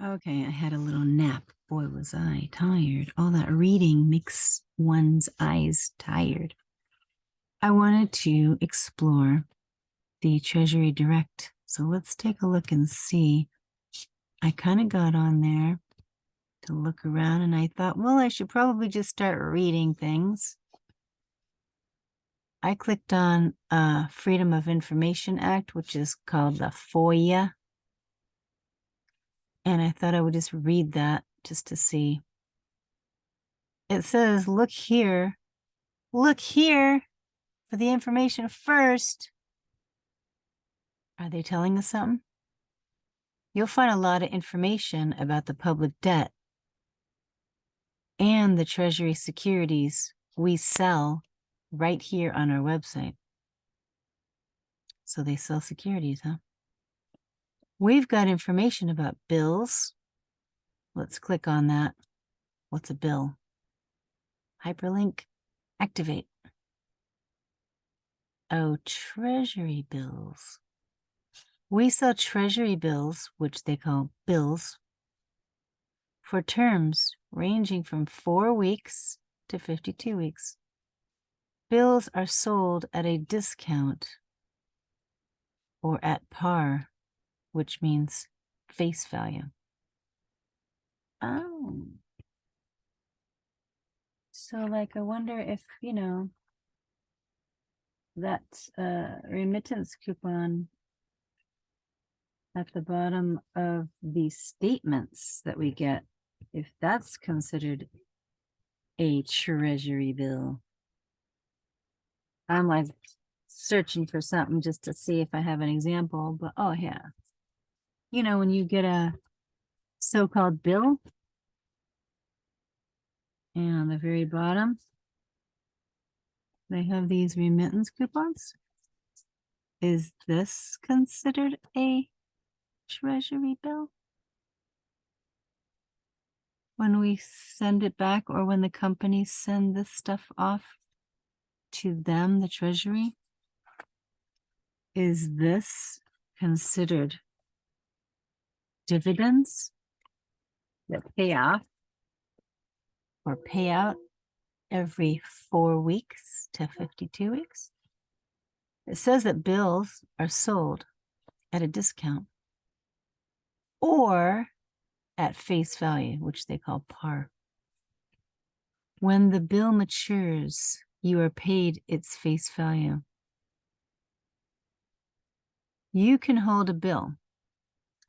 Okay, I had a little nap. Boy, was I tired. All that reading makes one's eyes tired. I wanted to explore the Treasury Direct. So let's take a look and see. I kind of got on there to look around and I thought, well, I should probably just start reading things. I clicked on Freedom of Information Act, which is called the FOIA. And I thought I would just read that just to see. It says, look here for the information first. Are they telling us something? You'll find a lot of information about the public debt and the Treasury securities we sell right here on our website. So they sell securities, huh? We've got information about bills. Let's click on that. What's a bill? Hyperlink, activate. Oh, Treasury bills. We sell Treasury bills, which they call bills, for terms ranging from 4 weeks to 52 weeks. Bills are sold at a discount or at par, which means face value. Oh. So, like, I wonder if, that remittance coupon at the bottom of the statements that we get, if that's considered a Treasury bill. I'm like searching for something just to see if I have an example, but oh yeah. When you get a so-called bill, and on the very bottom, they have these remittance coupons. Is this considered a Treasury bill? When we send it back, or when the companies send this stuff off to them, the Treasury, is this considered dividends that pay off or pay out every 4 weeks to 52 weeks? It says that bills are sold at a discount or at face value, which they call par. When the bill matures, you are paid its face value. You can hold a bill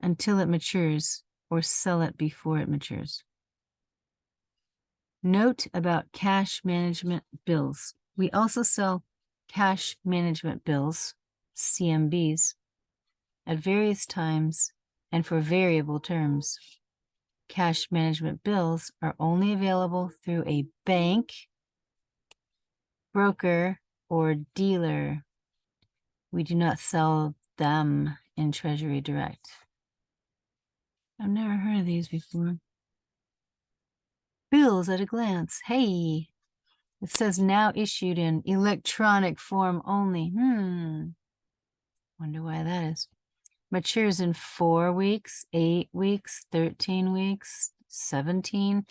until it matures or sell it before it matures. Note about cash management bills. We also sell cash management bills, CMBs, at various times and for variable terms. Cash management bills are only available through a bank, broker, or dealer. We do not sell them in Treasury Direct. I've never heard of these before. Bills at a glance. Hey, it says now issued in electronic form only. Wonder why that is. Matures in 4 weeks, 8 weeks, 13 weeks, 17,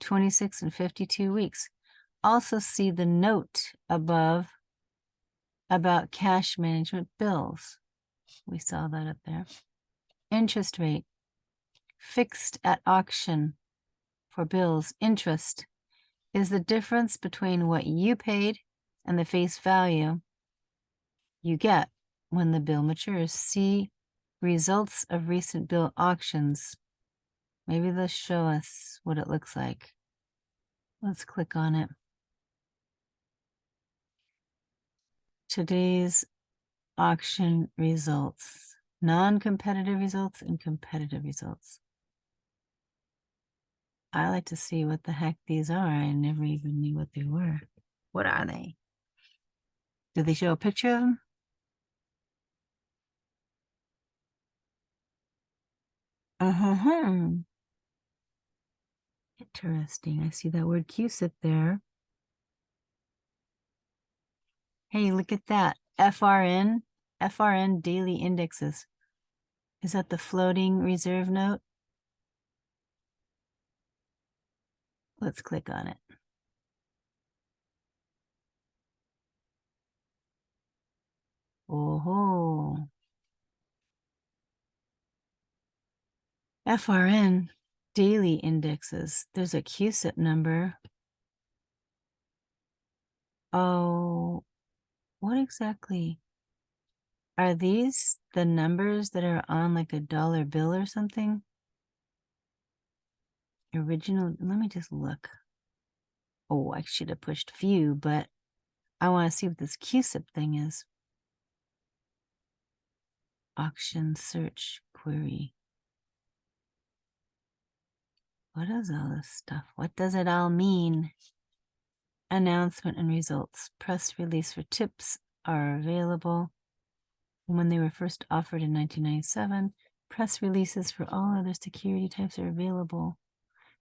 26, and 52 weeks. Also see the note above about cash management bills. We saw that up there. Interest rate. Fixed at auction for bills. Interest is the difference between what you paid and the face value you get when the bill matures. See results of recent bill auctions. Maybe they'll show us what it looks like. Let's click on it. Today's auction results. Non-competitive results and competitive results. I like to see what the heck these are. I never even knew what they were. What are they? Did they show a picture of them? Interesting. I see that word CUSIP there. Hey, look at that. FRN daily indexes. Is that the floating reserve note? Let's click on it. Oh, FRN daily indexes. There's a CUSIP number. Oh, what exactly? Are these the numbers that are on like a dollar bill or something? Original, let me just look. Oh, I should have pushed view, but I want to see what this CUSIP thing is. Auction search query. What is all this stuff? What does it all mean? Announcement and results. Press release for tips are available. When they were first offered in 1997, press releases for all other security types are available.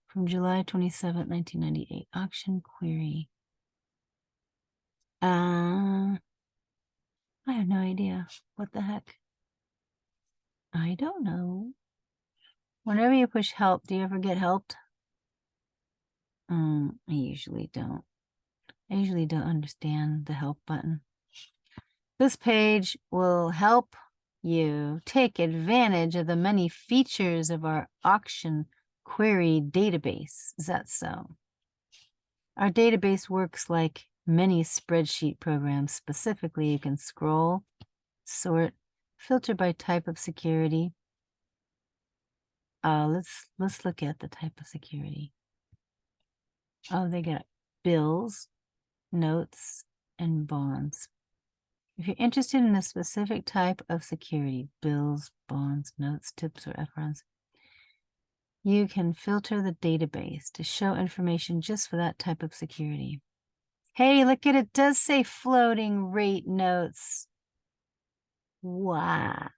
From July 27, 1998. Auction query. I have no idea. What the heck? I don't know. Whenever you push help, do you ever get helped? I usually don't. I usually don't understand the help button. This page will help you take advantage of the many features of our auction query database. Is that so? Our database works like many spreadsheet programs. Specifically, you can scroll, sort, filter by type of security. Let's look at the type of security. Oh, they got bills, notes, and bonds. If you're interested in a specific type of security, bills, bonds, notes, tips, or FRNs, you can filter the database to show information just for that type of security. Hey, look at it. It does say floating rate notes. Wow.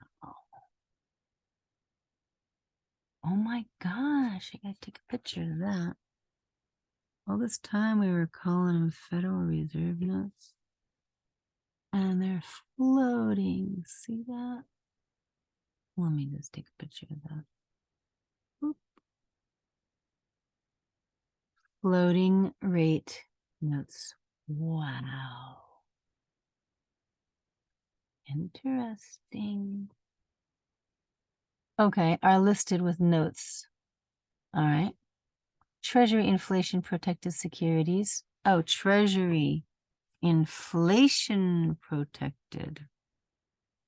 Oh my gosh, I gotta take a picture of that. All this time we were calling them Federal Reserve notes. And they're floating. See that? Let me just take a picture of that. Oop. Floating rate notes. Wow. Interesting. Okay, are listed with notes. All right. Treasury inflation protected securities. Oh, Treasury inflation protected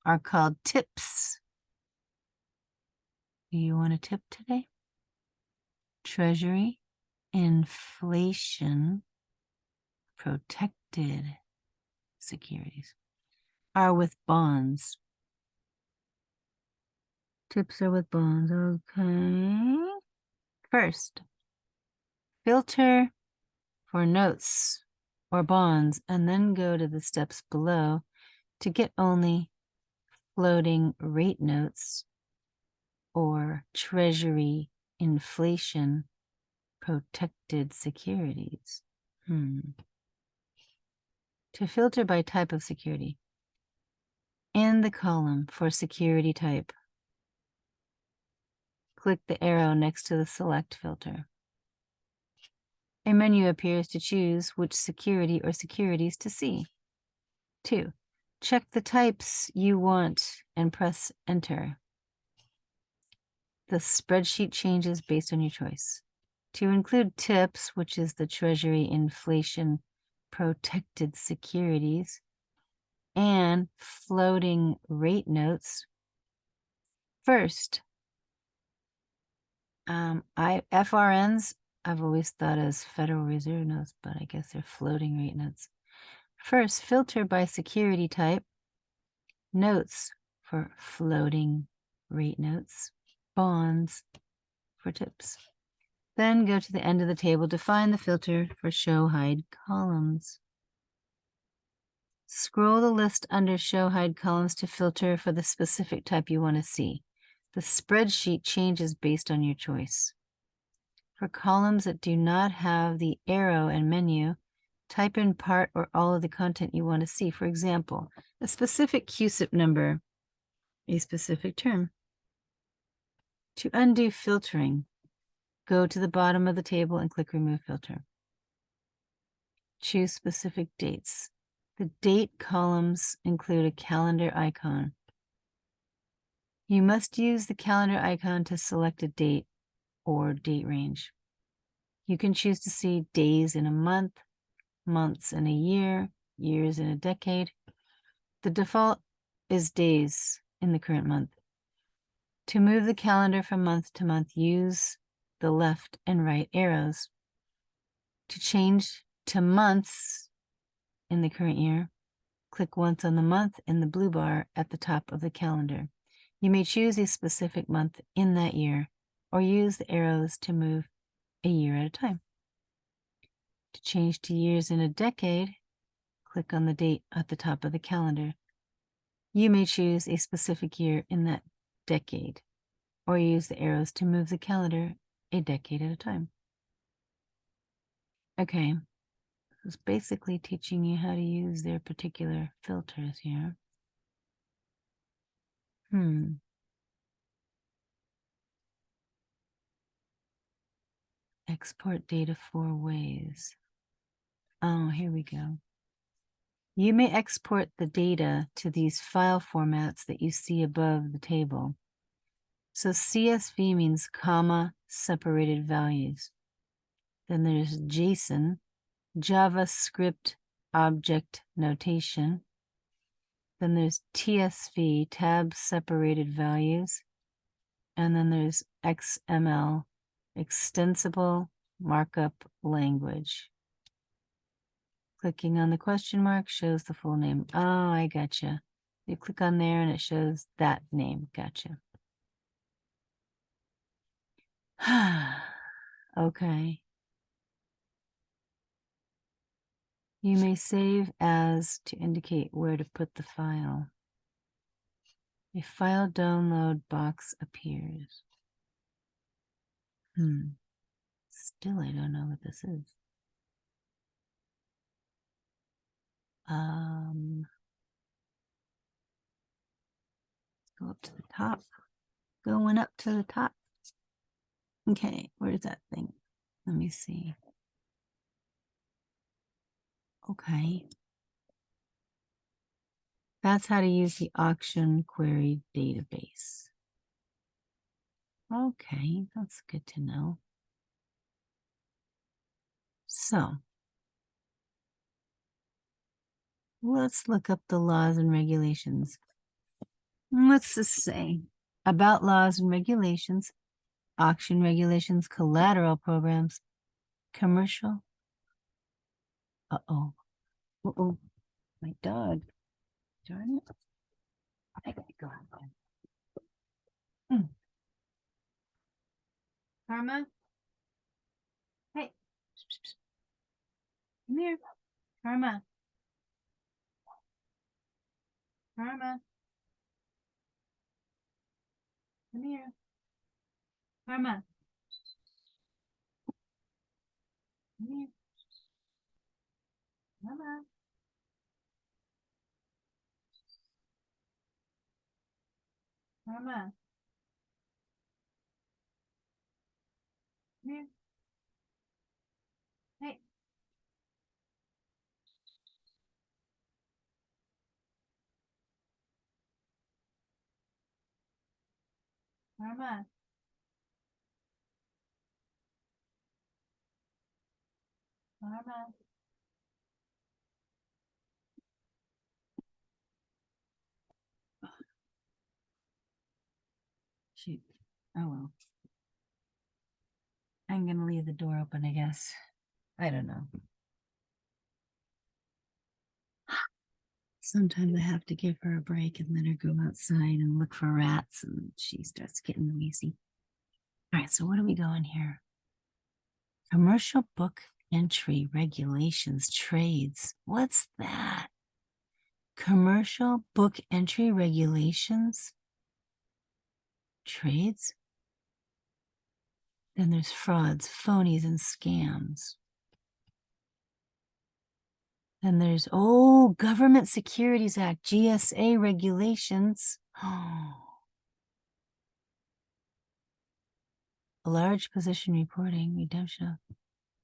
are called tips. Do you want a tip today? Treasury inflation protected securities are with bonds. Tips are with bonds. Okay. First, filter for notes or bonds and then go to the steps below to get only floating rate notes or Treasury inflation protected securities. To filter by type of security. In the column for security type, click the arrow next to the select filter. A menu appears to choose which security or securities to see. 2. Check the types you want and press enter. The spreadsheet changes based on your choice. To include tips, which is the Treasury inflation protected securities, and floating rate notes. First, FRNs, I've always thought as Federal Reserve notes, but I guess they're floating rate notes. First, filter by security type, notes for floating rate notes, bonds for tips. Then go to the end of the table to find the filter for show hide columns. Scroll the list under show hide columns to filter for the specific type you want to see. The spreadsheet changes based on your choice. For columns that do not have the arrow and menu, type in part or all of the content you want to see. For example, a specific CUSIP number, a specific term. To undo filtering, Go to the bottom of the table and click Remove Filter. Choose specific dates. The date columns include a calendar icon. You must use the calendar icon to select a date or date range. You can choose to see days in a month, months in a year, years in a decade. The default is days in the current month. To move the calendar from month to month, use the left and right arrows. To change to months in the current year, click once on the month in the blue bar at the top of the calendar. You may choose a specific month in that year or use the arrows to move a year at a time. To change to years in a decade, click on the date at the top of the calendar. You may choose a specific year in that decade or use the arrows to move the calendar a decade at a time. Okay, it's basically teaching you how to use their particular filters here. Export data 4 ways. Oh, here we go. You may export the data to these file formats that you see above the table. So CSV means comma separated values. Then there's JSON, JavaScript object notation. Then there's TSV, tab separated values. And then there's XML, extensible markup language. Clicking on the question mark shows the full name. Oh, I gotcha. You click on there and it shows that name. Gotcha. Okay. You may save as to indicate where to put the file. A file download box appears. Still, I don't know what this is. Go up to the top. Going up to the top. Okay, where's that thing? Let me see. Okay. That's how to use the auction query database. Okay, that's good to know. So, let's look up the laws and regulations. What's this say? About laws and regulations, auction regulations, collateral programs, commercial. Uh-oh. Uh-oh. My dog. Darn it. I gotta go out there. Karma? Hey. Come here. Karma. Karma. Come here. Karma. Come here. Karma. Karma. Come here. Hey. Karma. Karma. Shoot. Oh well. I'm gonna leave the door open, I guess. I don't know. Sometimes I have to give her a break and let her go outside and look for rats, and she starts getting wheezy. All right, so what are we going here? Commercial book entry regulations, trades. What's that? Commercial book entry regulations, trades. Then there's frauds, phonies, and scams. Then there's, Government Securities Act, GSA regulations. a large position reporting, redemption of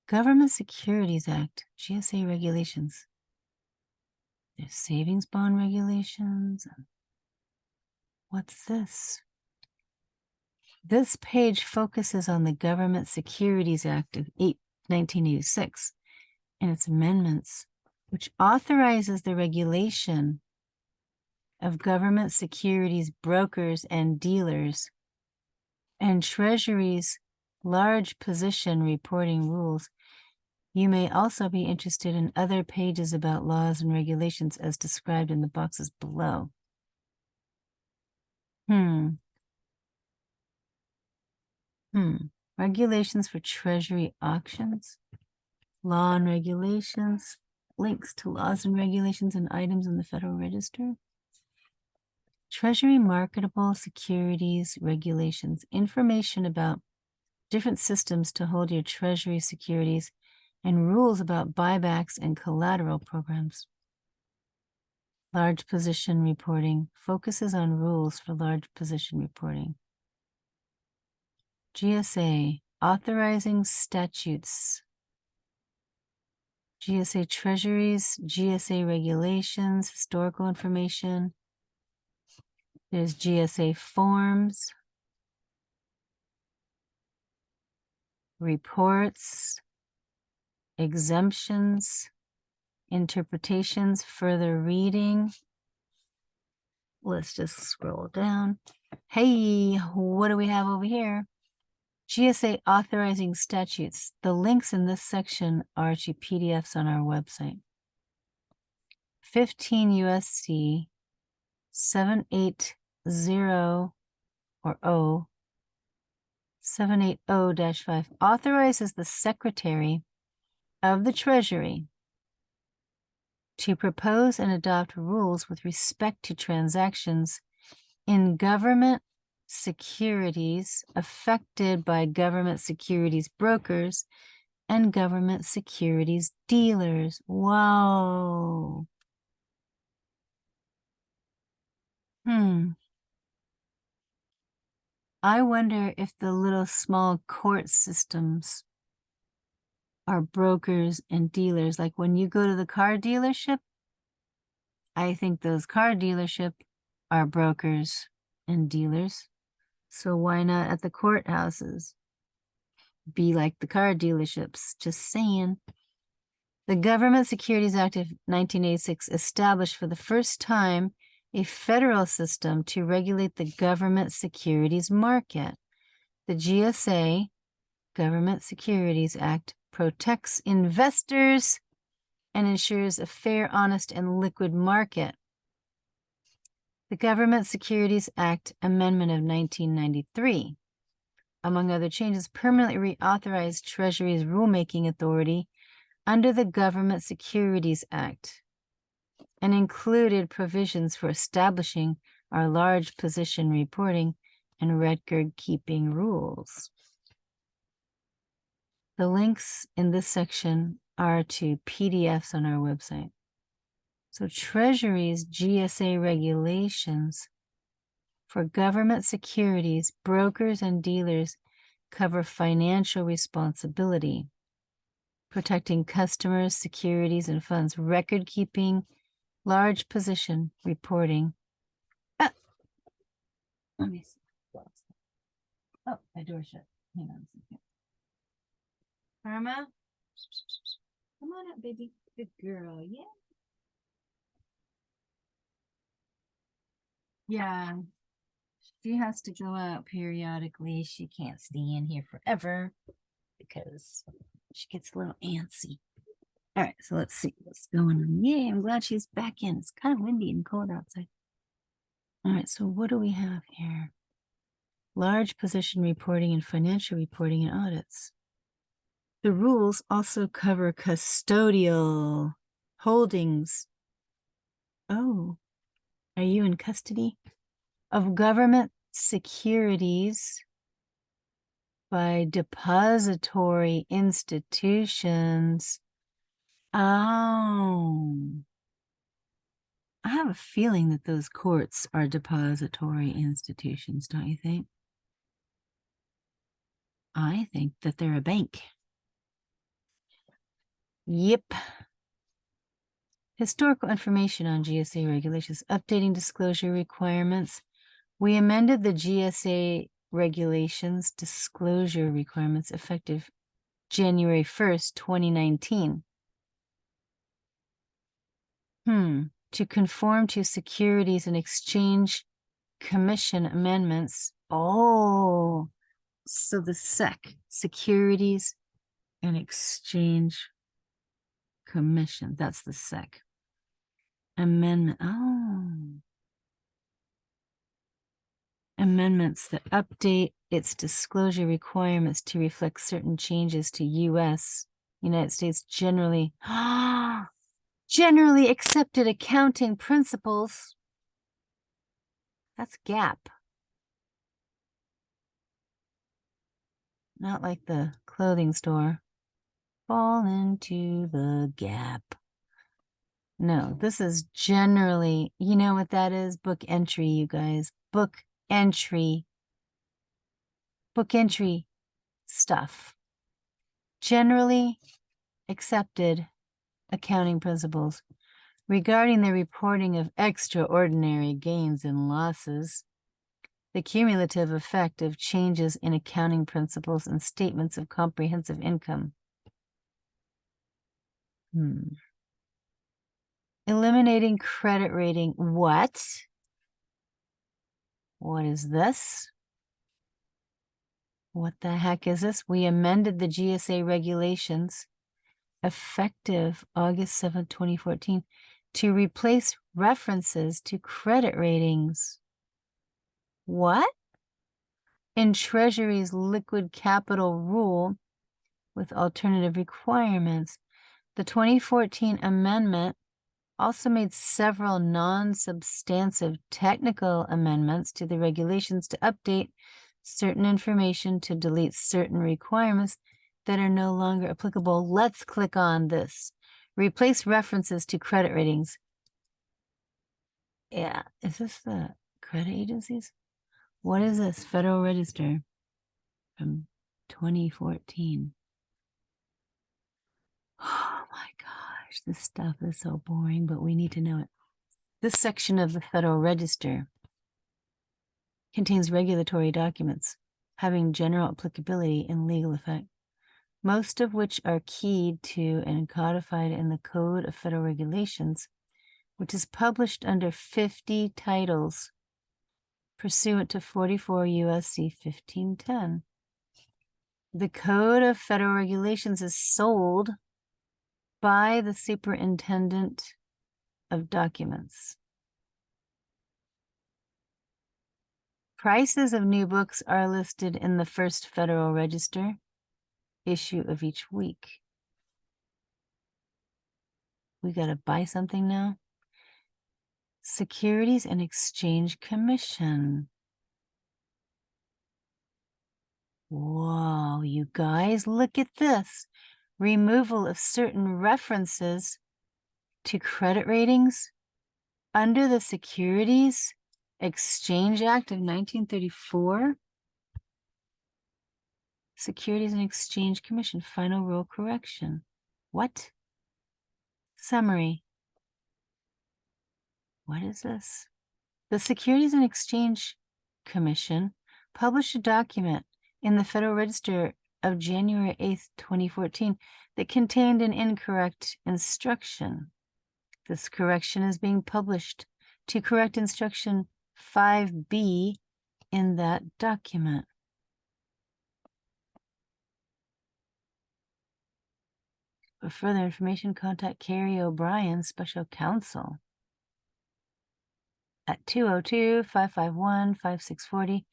Government Securities Act, GSA regulations. There's savings bond regulations. What's this? This page focuses on the Government Securities Act of 1986 and its amendments, which authorizes the regulation of government securities brokers and dealers, and Treasury's large position reporting rules. You may also be interested in other pages about laws and regulations as described in the boxes below. Regulations for Treasury auctions, law and regulations, links to laws and regulations and items in the Federal Register. Treasury marketable securities regulations, information about different systems to hold your Treasury securities, and rules about buybacks and collateral programs. Large position reporting focuses on rules for large position reporting. GSA authorizing statutes. GSA treasuries, GSA regulations, historical information. There's GSA forms, reports, exemptions, interpretations, further reading. Let's just scroll down. Hey, what do we have over here? GSA authorizing statutes. The links in this section are to PDFs on our website. 15 USC 780 or O 780-5 authorizes the Secretary of the Treasury to propose and adopt rules with respect to transactions in government securities affected by government securities brokers and government securities dealers. Wow. I wonder if the little small court systems are brokers and dealers. Like when you go to the car dealership, I think those car dealerships are brokers and dealers. So why not at the courthouses be like the car dealerships? Just saying. The Government Securities Act of 1986 established for the first time a federal system to regulate the government securities market. The GSA, Government Securities Act, protects investors and ensures a fair, honest, and liquid market. The Government Securities Act Amendment of 1993, among other changes, permanently reauthorized Treasury's rulemaking authority under the Government Securities Act and included provisions for establishing our large position reporting and record-keeping rules. The links in this section are to PDFs on our website. So Treasury's GSA regulations for government securities, brokers, and dealers cover financial responsibility, protecting customers, securities, and funds, record-keeping, large position reporting. Let me see. Oh, my door shut. Hang on a second. Karma, come on up, baby. Good girl, yeah. Yeah, she has to go out periodically. She can't stay in here forever because she gets a little antsy. All right, so let's see what's going on. Yay, I'm glad she's back in. It's kind of windy and cold outside. All right, so what do we have here? Large position reporting and financial reporting and audits. The rules also cover custodial holdings. Oh, are you in custody? Of government securities by depository institutions. Oh, I have a feeling that those courts are depository institutions, don't you think? I think that they're a bank. Yep. Historical information on GSA regulations, updating disclosure requirements. We amended the GSA regulations disclosure requirements effective January 1st, 2019. To conform to Securities and Exchange Commission amendments. Oh, so the Securities and Exchange Commission, that's the SEC amendment. Oh, amendments that update its disclosure requirements to reflect certain changes to United States generally accepted accounting principles. That's GAAP. Not like the clothing store. Fall into the gap. No, this is generally, you know what that is? Book entry, you guys. Book entry. Book entry stuff. Generally accepted accounting principles regarding the reporting of extraordinary gains and losses, the cumulative effect of changes in accounting principles and statements of comprehensive income. Eliminating credit rating. What? What is this? What the heck is this? We amended the GSA regulations effective August 7th, 2014 to replace references to credit ratings. What? In Treasury's liquid capital rule with alternative requirements. The 2014 amendment also made several non-substantive technical amendments to the regulations to update certain information, to delete certain requirements that are no longer applicable. Let's click on this. Replace references to credit ratings. Yeah, is this the credit agencies? What is this? Federal Register from 2014. Oh my gosh, this stuff is so boring, but we need to know it. This section of the Federal Register contains regulatory documents having general applicability and legal effect, most of which are keyed to and codified in the Code of Federal Regulations, which is published under 50 titles pursuant to 44 U.S.C. 1510. The Code of Federal Regulations is sold by the Superintendent of Documents. Prices of new books are listed in the first Federal Register issue of each week. We got to buy something now. Securities and Exchange Commission. Whoa, you guys, look at this. Removal of certain references to credit ratings under the Securities Exchange Act of 1934. Securities and Exchange Commission, final rule correction. What? Summary. What is this? The Securities and Exchange Commission published a document in the Federal Register of January 8th, 2014 that contained an incorrect instruction. This correction is being published to correct instruction 5B in that document. For further information, contact Carrie O'Brien, Special Counsel, at 202-551-5640,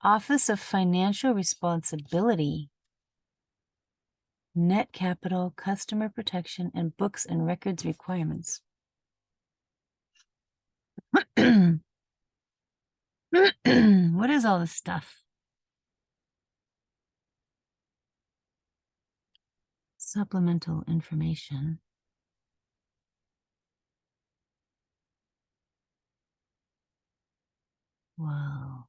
Office of Financial Responsibility, Net Capital, Customer Protection, and Books and Records Requirements. What is all this stuff? Supplemental information. Wow.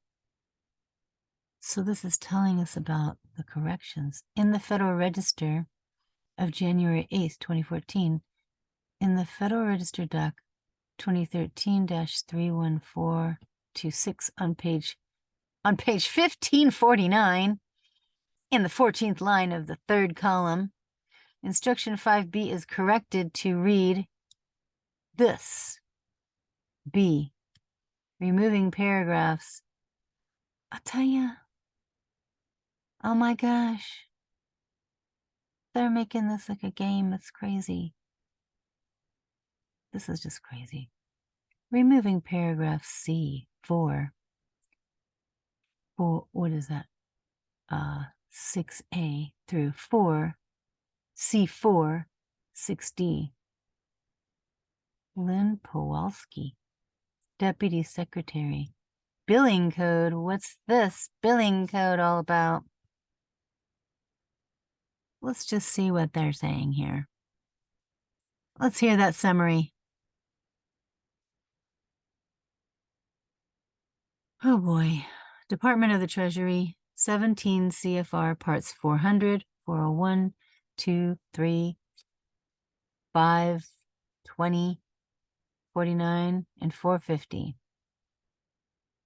So this is telling us about the corrections in the Federal Register of January 8th, 2014, in the Federal Register Doc 2013-31426 on page 1549, in the 14th line of the third column, instruction 5B is corrected to read this. B, removing paragraphs. I'll tell you, oh my gosh, they're making this like a game. It's crazy. This is just crazy. Removing paragraph C, 4. What is that? 6A through 4, C4, 6D. Lynn Powalski, Deputy Secretary. Billing code. What's this billing code all about? Let's just see what they're saying here. Let's hear that summary. Oh boy. Department of the Treasury, 17 CFR Parts 400, 401, 2, 3, 5, 20, 49, and 450.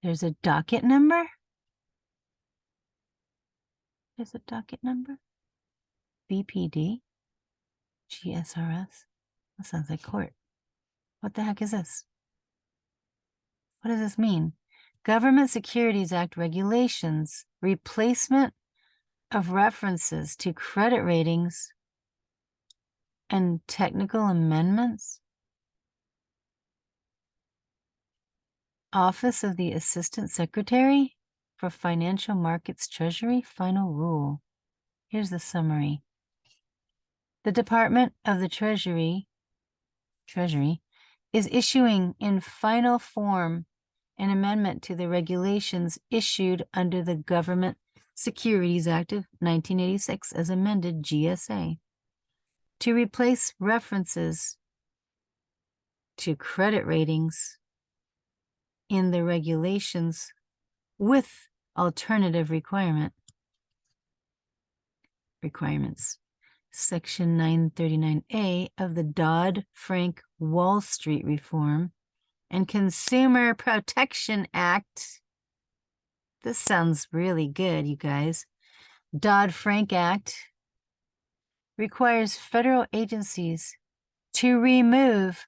There's a docket number? There's a docket number? BPD? GSRS? That sounds like court. What the heck is this? What does this mean? Government Securities Act regulations, replacement of references to credit ratings and technical amendments. Office of the Assistant Secretary for Financial Markets Treasury, final rule. Here's the summary. The Department of the Treasury is issuing in final form an amendment to the regulations issued under the Government Securities Act of 1986 as amended GSA to replace references to credit ratings in the regulations with alternative requirements. Section 939A of the Dodd-Frank Wall Street Reform and Consumer Protection Act. This sounds really good, you guys. Dodd-Frank Act requires federal agencies to remove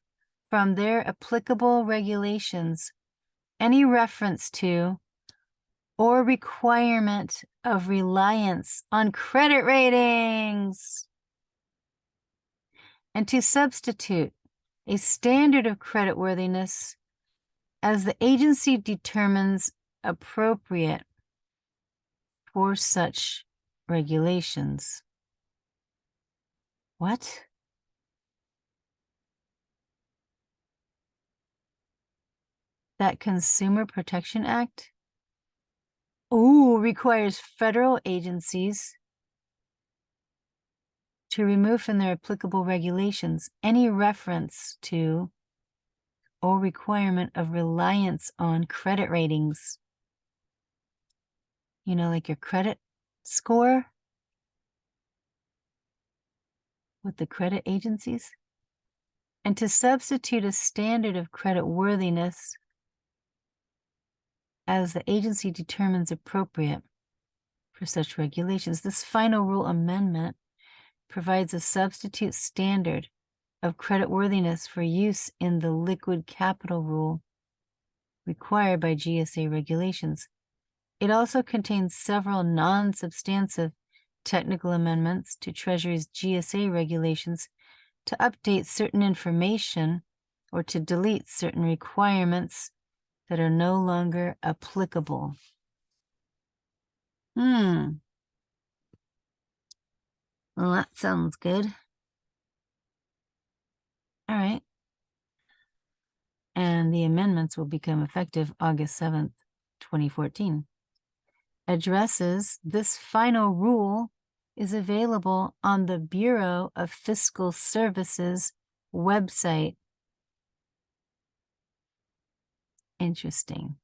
from their applicable regulations any reference to or requirement of reliance on credit ratings, and to substitute a standard of creditworthiness as the agency determines appropriate for such regulations. What? That Consumer Protection Act requires federal agencies to remove from their applicable regulations any reference to or requirement of reliance on credit ratings. You know, like your credit score with the credit agencies. And to substitute a standard of credit worthiness as the agency determines appropriate for such regulations. This final rule amendment provides a substitute standard of creditworthiness for use in the liquid capital rule required by GSA regulations. It also contains several non-substantive technical amendments to Treasury's GSA regulations to update certain information or to delete certain requirements that are no longer applicable. Well, that sounds good. All right. And the amendments will become effective August 7th, 2014. Addresses. This final rule is available on the Bureau of Fiscal Services website. Interesting.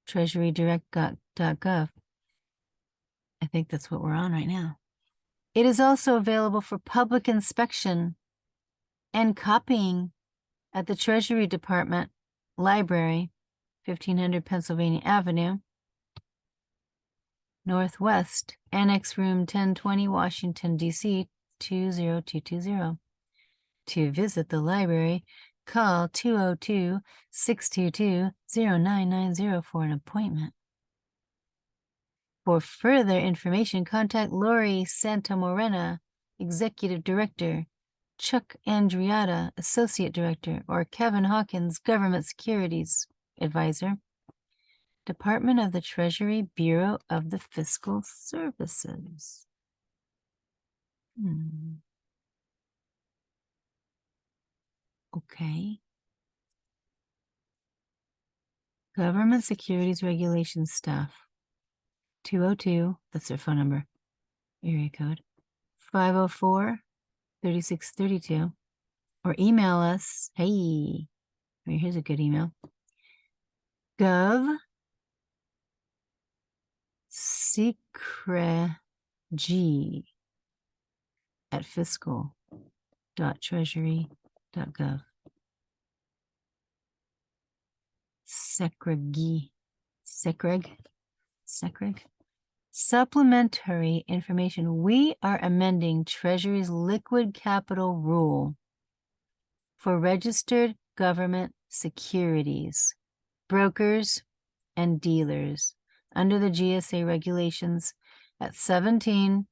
treasurydirect.gov. I think that's what we're on right now. It is also available for public inspection and copying at the Treasury Department Library, 1500 Pennsylvania Avenue, Northwest, Annex Room 1020, Washington, D.C., 20220. To visit the library, call 202-622-0990 for an appointment. For further information, contact Lori Santamorena, Executive Director, Chuck Andriotta, Associate Director, or Kevin Hawkins, Government Securities Advisor, Department of the Treasury, Bureau of the Fiscal Services. Okay. Government Securities Regulation Staff. 202, that's their phone number, area code, 504-3632, or email us, hey, here's a good email, govsecreg@fiscal.treasury.gov. Secreg. Supplementary information. We are amending Treasury's liquid capital rule for registered government securities, brokers, and dealers under the GSA regulations at 17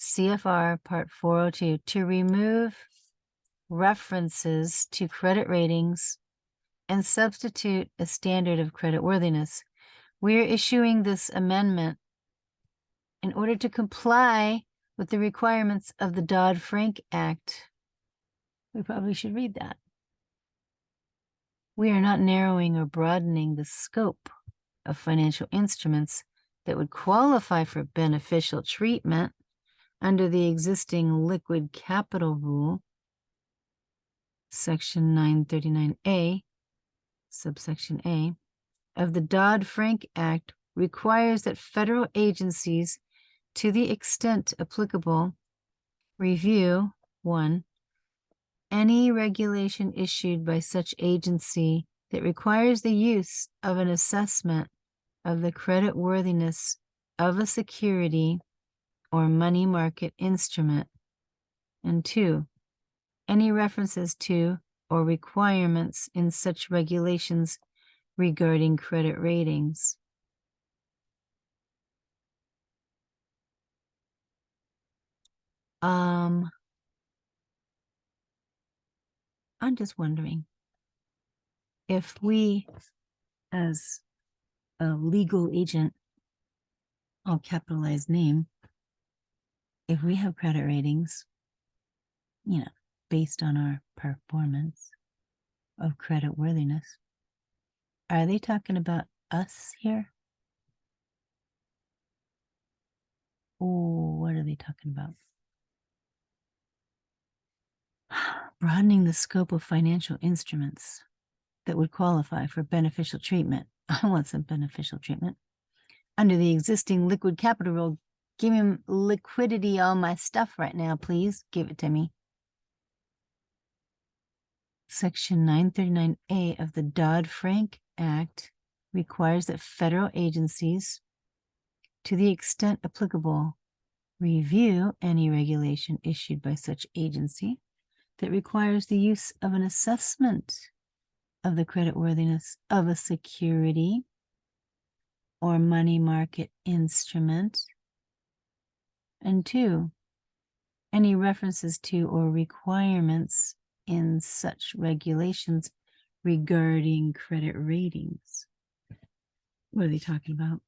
CFR Part 402 to remove references to credit ratings and substitute a standard of creditworthiness. We are issuing this amendment in order to comply with the requirements of the Dodd-Frank Act. We probably should read that. We are not narrowing or broadening the scope of financial instruments that would qualify for beneficial treatment under the existing liquid capital rule, Section 939A, subsection A, of the Dodd-Frank Act requires that federal agencies, to the extent applicable, review, 1, any regulation issued by such agency that requires the use of an assessment of the creditworthiness of a security or money market instrument, and 2, any references to or requirements in such regulations regarding credit ratings. I'm just wondering if we, as a legal agent, all capitalized name, if we have credit ratings, based on our performance of credit worthiness, are they talking about us here? Oh, what are they talking about? Broadening the scope of financial instruments that would qualify for beneficial treatment. I want some beneficial treatment. Under the existing liquid capital rule, give me liquidity on my stuff right now, please. Give it to me. Section 939A of the Dodd-Frank Act requires that federal agencies, to the extent applicable, review any regulation issued by such agency that requires the use of an assessment of the creditworthiness of a security or money market instrument, and 2, any references to or requirements in such regulations regarding credit ratings. What are they talking about?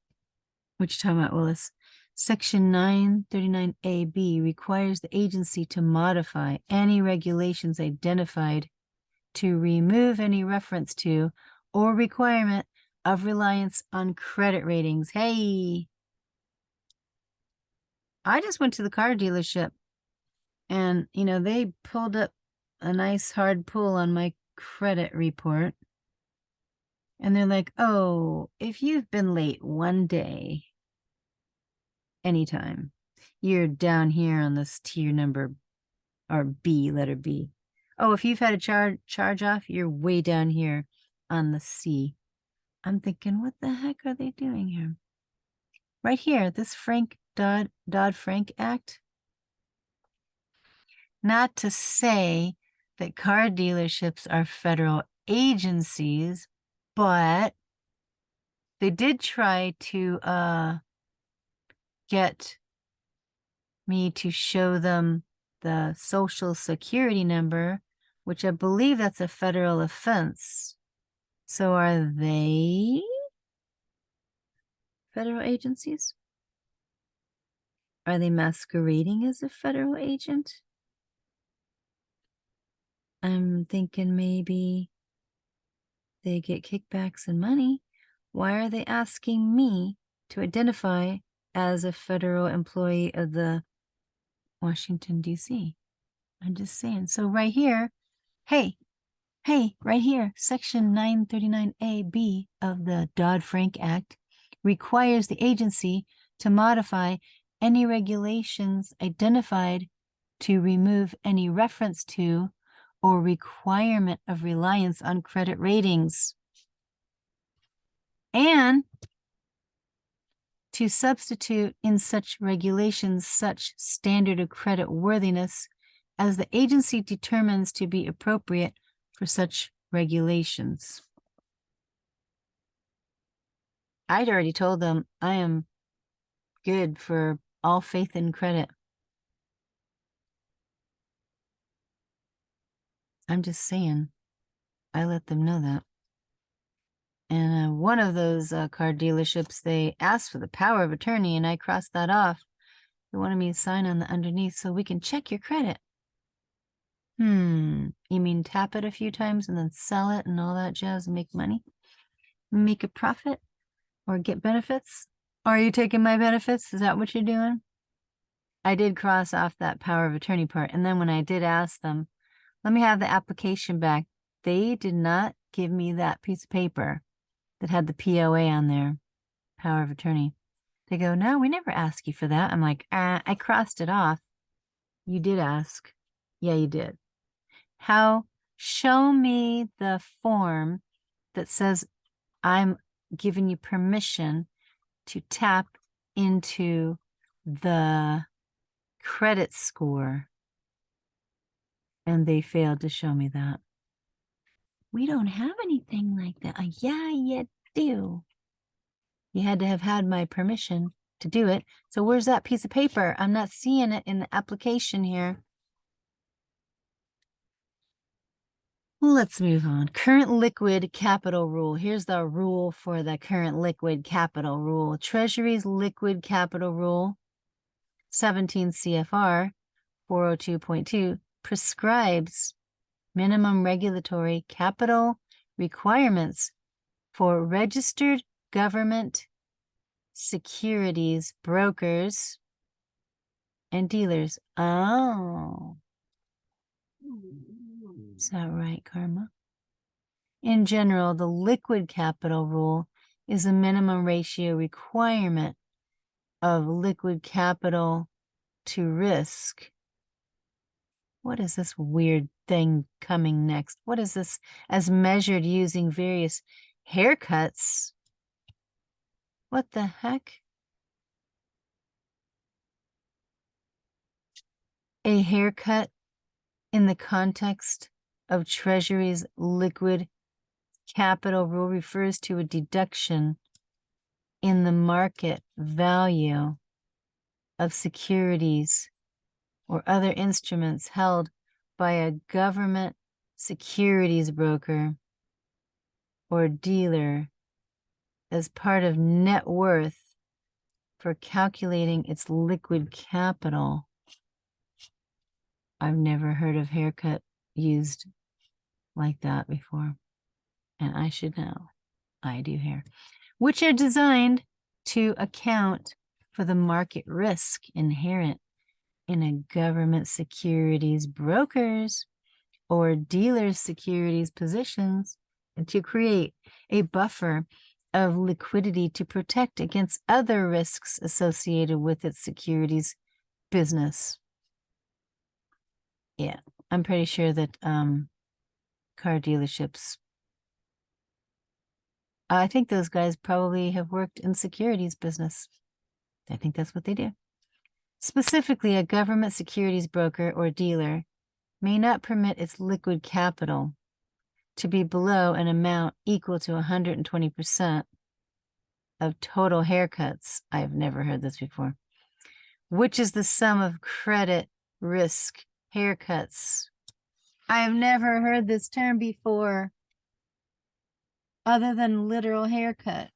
What you talking about, Willis? Section 939AB requires the agency to modify any regulations identified to remove any reference to or requirement of reliance on credit ratings. Hey, I just went to the car dealership and, they pulled up a nice hard pull on my credit report. And they're like, oh, if you've been late one day, anytime, you're down here on this tier number or B, letter B. Oh, if you've had a charge off, you're way down here on the C. I'm thinking, what the heck are they doing here? Right here, this Dodd-Frank Act. Not to say that car dealerships are federal agencies, but they did try to get me to show them the social security number, which I believe that's a federal offense. So are they federal agencies? Are they masquerading as a federal agent? I'm thinking maybe they get kickbacks and money. Why are they asking me to identify as a federal employee of the Washington, D.C.? I'm just saying. So right here, hey, right here, Section 939A(b) of the Dodd-Frank Act requires the agency to modify any regulations identified to remove any reference to or requirement of reliance on credit ratings, and to substitute in such regulations such standard of credit worthiness as the agency determines to be appropriate for such regulations. I'd already told them I am good for all faith in credit. I'm just saying, I let them know that. And one of those car dealerships, they asked for the power of attorney, and I crossed that off. They wanted me to sign on the underneath so we can check your credit. You mean tap it a few times and then sell it and all that jazz and make money? Make a profit or get benefits? Are you taking my benefits? Is that what you're doing? I did cross off that power of attorney part. And then when I did ask them, let me have the application back, they did not give me that piece of paper that had the POA on there, power of attorney. They go, no, we never asked you for that. I'm like, I crossed it off. You did ask. Yeah, you did. How? Show me the form that says I'm giving you permission to tap into the credit score. And they failed to show me that. We don't have anything like that. Yeah, you do. You had to have had my permission to do it. So where's that piece of paper? I'm not seeing it in the application here. Let's move on. Current liquid capital rule. Here's the rule for the current liquid capital rule. Treasury's liquid capital rule, 17 CFR 402.2, prescribes minimum regulatory capital requirements for registered government securities brokers and dealers. Oh. Is that right, Karma? In general, the liquid capital rule is a minimum ratio requirement of liquid capital to risk. What is this weird thing coming next? What is this? As measured using various haircuts? What the heck? A haircut in the context of Treasury's liquid capital rule refers to a deduction in the market value of securities or other instruments held by a government securities broker or dealer as part of net worth for calculating its liquid capital. I've never heard of haircut used like that before, and I should know. I do hair, which are designed to account for the market risk inherent in a government securities brokers or dealers securities positions to create a buffer of liquidity to protect against other risks associated with its securities business. Yeah, I'm pretty sure that car dealerships, I think those guys probably have worked in securities business. I think that's what they do. Specifically, a government securities broker or dealer may not permit its liquid capital to be below an amount equal to 120% of total haircuts. I've never heard this before, which is the sum of credit risk haircuts. I've never heard this term before, other than literal haircut.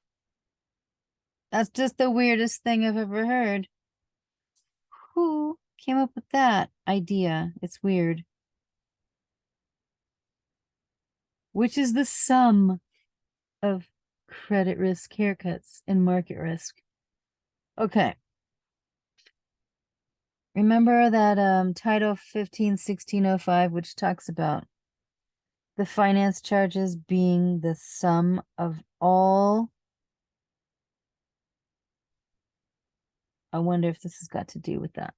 That's just the weirdest thing I've ever heard. Who came up with that idea? It's weird. Which is the sum of credit risk haircuts and market risk. Okay. Remember that Title 15-1605, which talks about the finance charges being the sum of all. I wonder if this has got to do with that.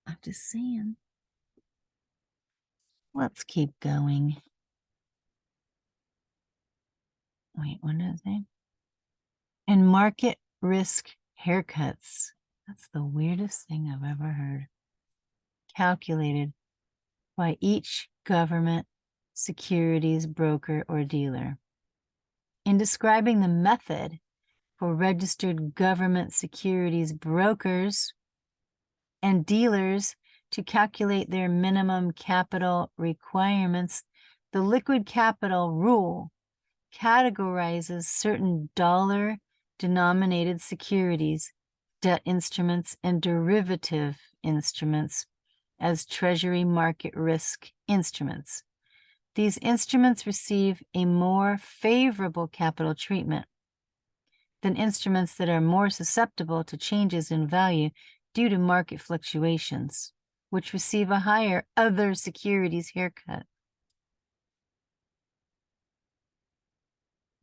I'm just saying. Let's keep going. Wait, one other thing. And market risk haircuts. That's the weirdest thing I've ever heard. Calculated by each government securities broker or dealer. In describing the method for registered government securities brokers and dealers to calculate their minimum capital requirements, the liquid capital rule categorizes certain dollar-denominated securities, debt instruments, and derivative instruments as Treasury market risk instruments. These instruments receive a more favorable capital treatment than instruments that are more susceptible to changes in value due to market fluctuations, which receive a higher other securities haircut.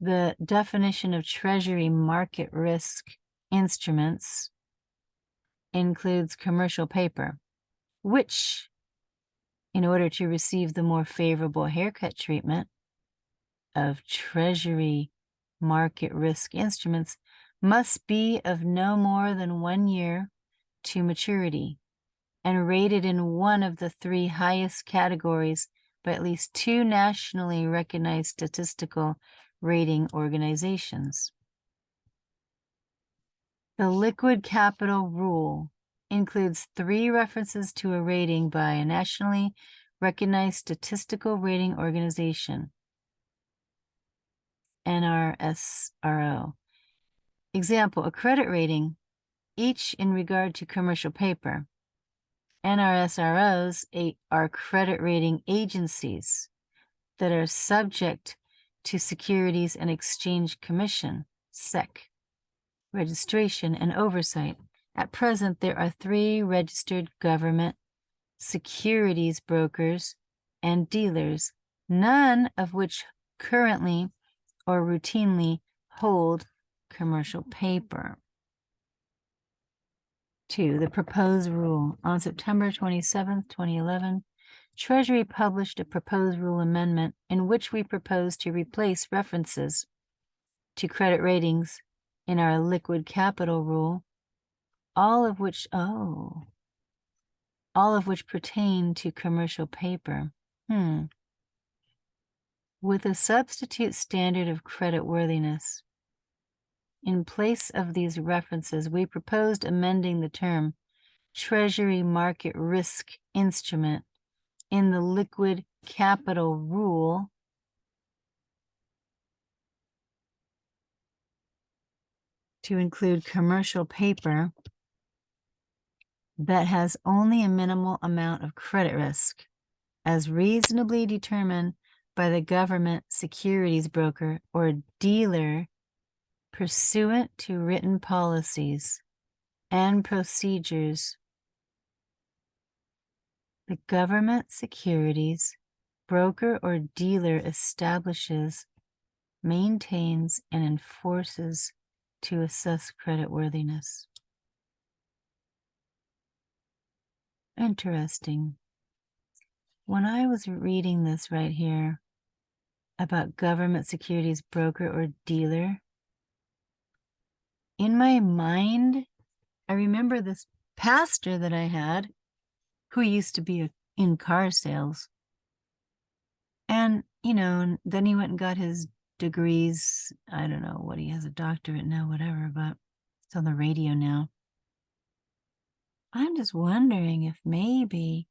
The definition of Treasury market risk instruments includes commercial paper, which, in order to receive the more favorable haircut treatment of Treasury market risk instruments, must be of no more than 1 year to maturity and rated in one of the 3 highest categories by at least 2 nationally recognized statistical rating organizations. The liquid capital rule includes 3 references to a rating by a nationally recognized statistical rating organization, NRSRO. Example, a credit rating, each in regard to commercial paper. NRSROs are credit rating agencies that are subject to Securities and Exchange Commission, SEC, registration and oversight. At present, there are 3 registered government securities brokers and dealers, none of which currently or routinely hold commercial paper. 2. The proposed rule. On September 27, 2011, Treasury published a proposed rule amendment in which we propose to replace references to credit ratings in our liquid capital rule, all of which pertain to commercial paper, with a substitute standard of creditworthiness. In place of these references, we proposed amending the term Treasury market risk instrument in the liquid capital rule to include commercial paper that has only a minimal amount of credit risk, as reasonably determined by the government securities broker or dealer pursuant to written policies and procedures. The government securities broker or dealer establishes, maintains, and enforces to assess creditworthiness. Interesting. When I was reading this right here about government securities broker or dealer, in my mind, I remember this pastor that I had who used to be in car sales. And, then he went and got his degrees. I don't know what he has, a doctorate now, whatever, but it's on the radio now. I'm just wondering if maybe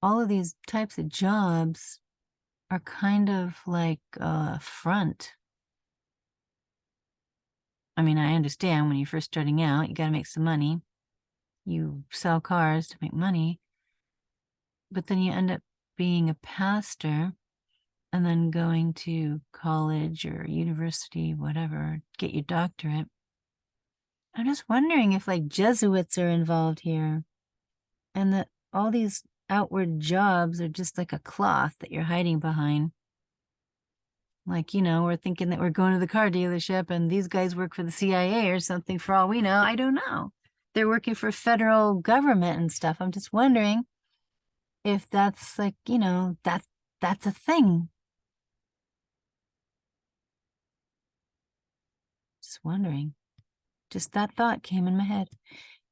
all of these types of jobs are kind of like a front. I mean, I understand when you're first starting out, you got to make some money. You sell cars to make money. But then you end up being a pastor and then going to college or university, whatever, get your doctorate. I'm just wondering if like Jesuits are involved here and that all these outward jobs are just like a cloth that you're hiding behind. Like, we're thinking that we're going to the car dealership and these guys work for the CIA or something for all we know. I don't know. They're working for federal government and stuff. I'm just wondering if that's like, that's a thing. Just wondering. Just that thought came in my head.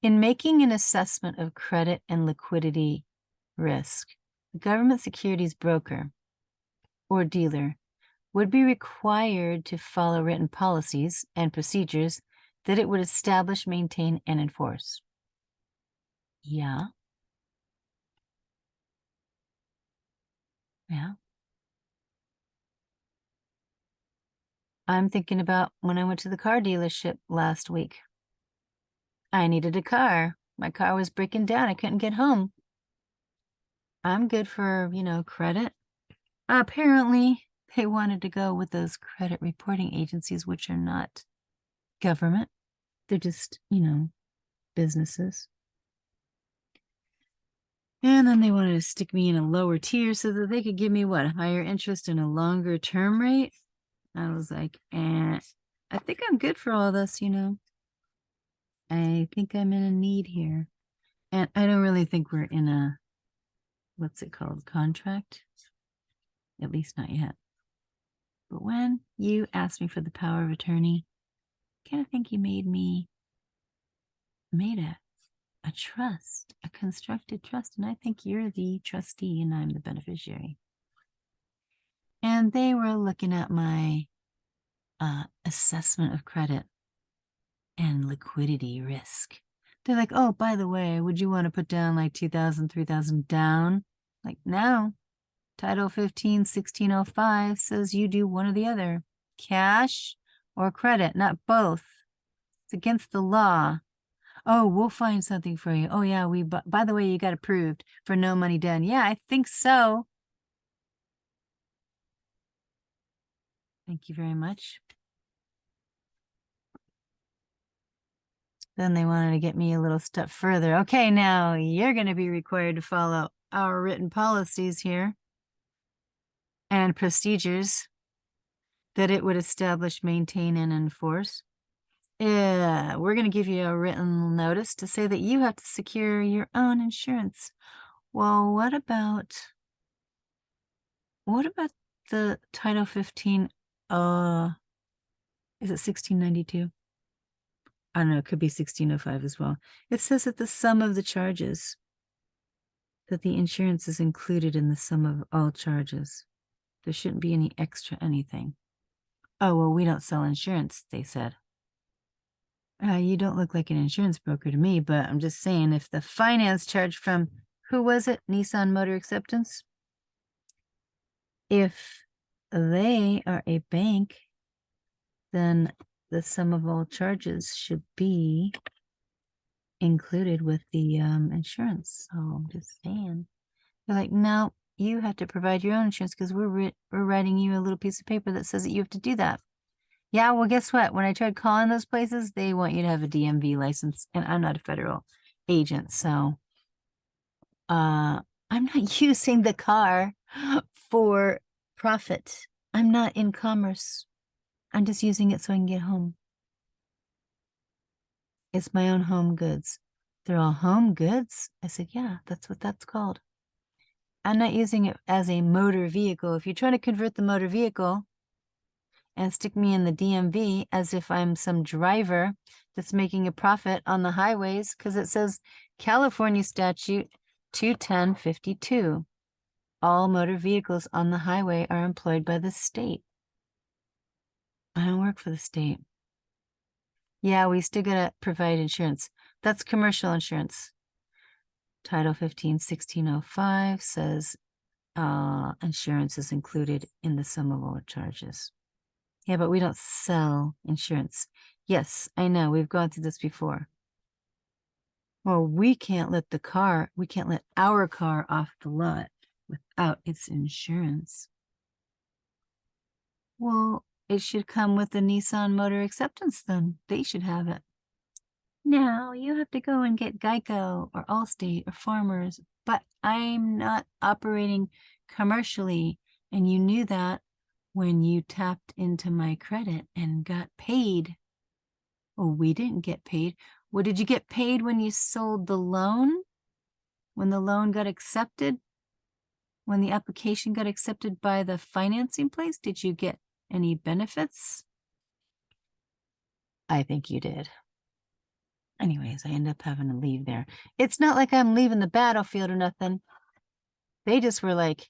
In making an assessment of credit and liquidity risk, the government securities broker or dealer would be required to follow written policies and procedures that it would establish, maintain, and enforce. Yeah. Yeah. I'm thinking about when I went to the car dealership last week. I needed a car. My car was breaking down. I couldn't get home. I'm good for, credit. Apparently, they wanted to go with those credit reporting agencies, which are not government. They're just, businesses. And then they wanted to stick me in a lower tier so that they could give me higher interest and a longer term rate. I was like, I think I'm good for all this, I think I'm in a need here. And I don't really think we're in a, what's it called, contract? At least not yet. But when you asked me for the power of attorney, I kind of think you made a trust, a constructed trust. And I think you're the trustee and I'm the beneficiary. And they were looking at my assessment of credit and liquidity risk. They're like, oh, by the way, would you want to put down like $2,000, $3,000 down? Like, no. Title 15, 1605 says you do one or the other, cash or credit, not both. It's against the law. Oh, we'll find something for you. Oh, yeah, by the way, you got approved for no money down. Yeah, I think so. Thank you very much. Then they wanted to get me a little step further. Okay, now you're going to be required to follow our written policies here and procedures that it would establish, maintain, and enforce. Yeah, we're going to give you a written notice to say that you have to secure your own insurance. Well, what about the Title 15? Is it 1692? I don't know, it could be 1605 as well. It says that the sum of the charges, that the insurance is included in the sum of all charges. There shouldn't be any extra anything. Oh, well, we don't sell insurance, they said. You don't look like an insurance broker to me, but I'm just saying if the finance charge from, who was it? Nissan Motor Acceptance? If they are a bank, then the sum of all charges should be included with the insurance. So I'm just saying. They're like, no, you have to provide your own insurance because we're writing you a little piece of paper that says that you have to do that. Yeah, well, guess what? When I tried calling those places, they want you to have a DMV license, and I'm not a federal agent, so I'm not using the car. for profit. I'm not in commerce. I'm just using it so I can get home. It's my own home goods. They're all home goods? I said, yeah, that's what that's called. I'm not using it as a motor vehicle. If you're trying to convert the motor vehicle and stick me in the DMV as if I'm some driver that's making a profit on the highways, because it says California statute 21052. All motor vehicles on the highway are employed by the state. I don't work for the state. Yeah, we still gotta provide insurance. That's commercial insurance. Title 15, 1605 says insurance is included in the sum of all charges. Yeah, but we don't sell insurance. Yes, I know. We've gone through this before. Well, we can't let our car off the lot without its insurance. Well, it should come with the Nissan Motor Acceptance then. They should have it. No, you have to go and get Geico or Allstate or Farmers, but I'm not operating commercially, and you knew that when you tapped into my credit and got paid. Oh, we didn't get paid. Well, did you get paid when you sold the loan? When the loan got accepted? When the application got accepted by the financing place? Did you get any benefits? I think you did. Anyways, I end up having to leave there. It's not like I'm leaving the battlefield or nothing. They just were like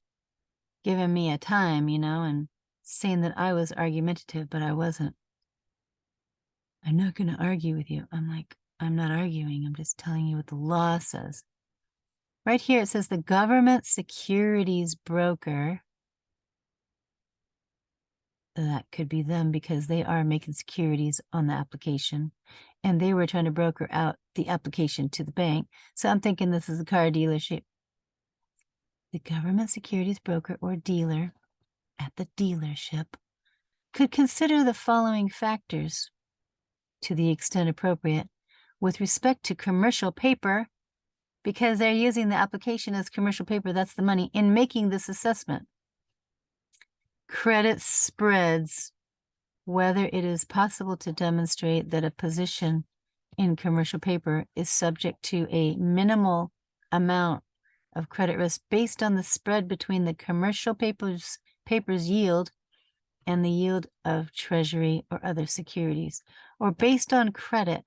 giving me a time, and saying that I was argumentative, but I wasn't. I'm not going to argue with you. I'm like, I'm not arguing. I'm just telling you what the law says. Right here, it says the government securities broker. That could be them because they are making securities on the application. And they were trying to broker out the application to the bank. So I'm thinking this is a car dealership. The government securities broker or dealer at the dealership could consider the following factors to the extent appropriate with respect to commercial paper, because they're using the application as commercial paper, that's the money, in making this assessment. Credit spreads, whether it is possible to demonstrate that a position in commercial paper is subject to a minimal amount of credit risk based on the spread between the commercial paper's yield and the yield of Treasury or other securities, or based on credit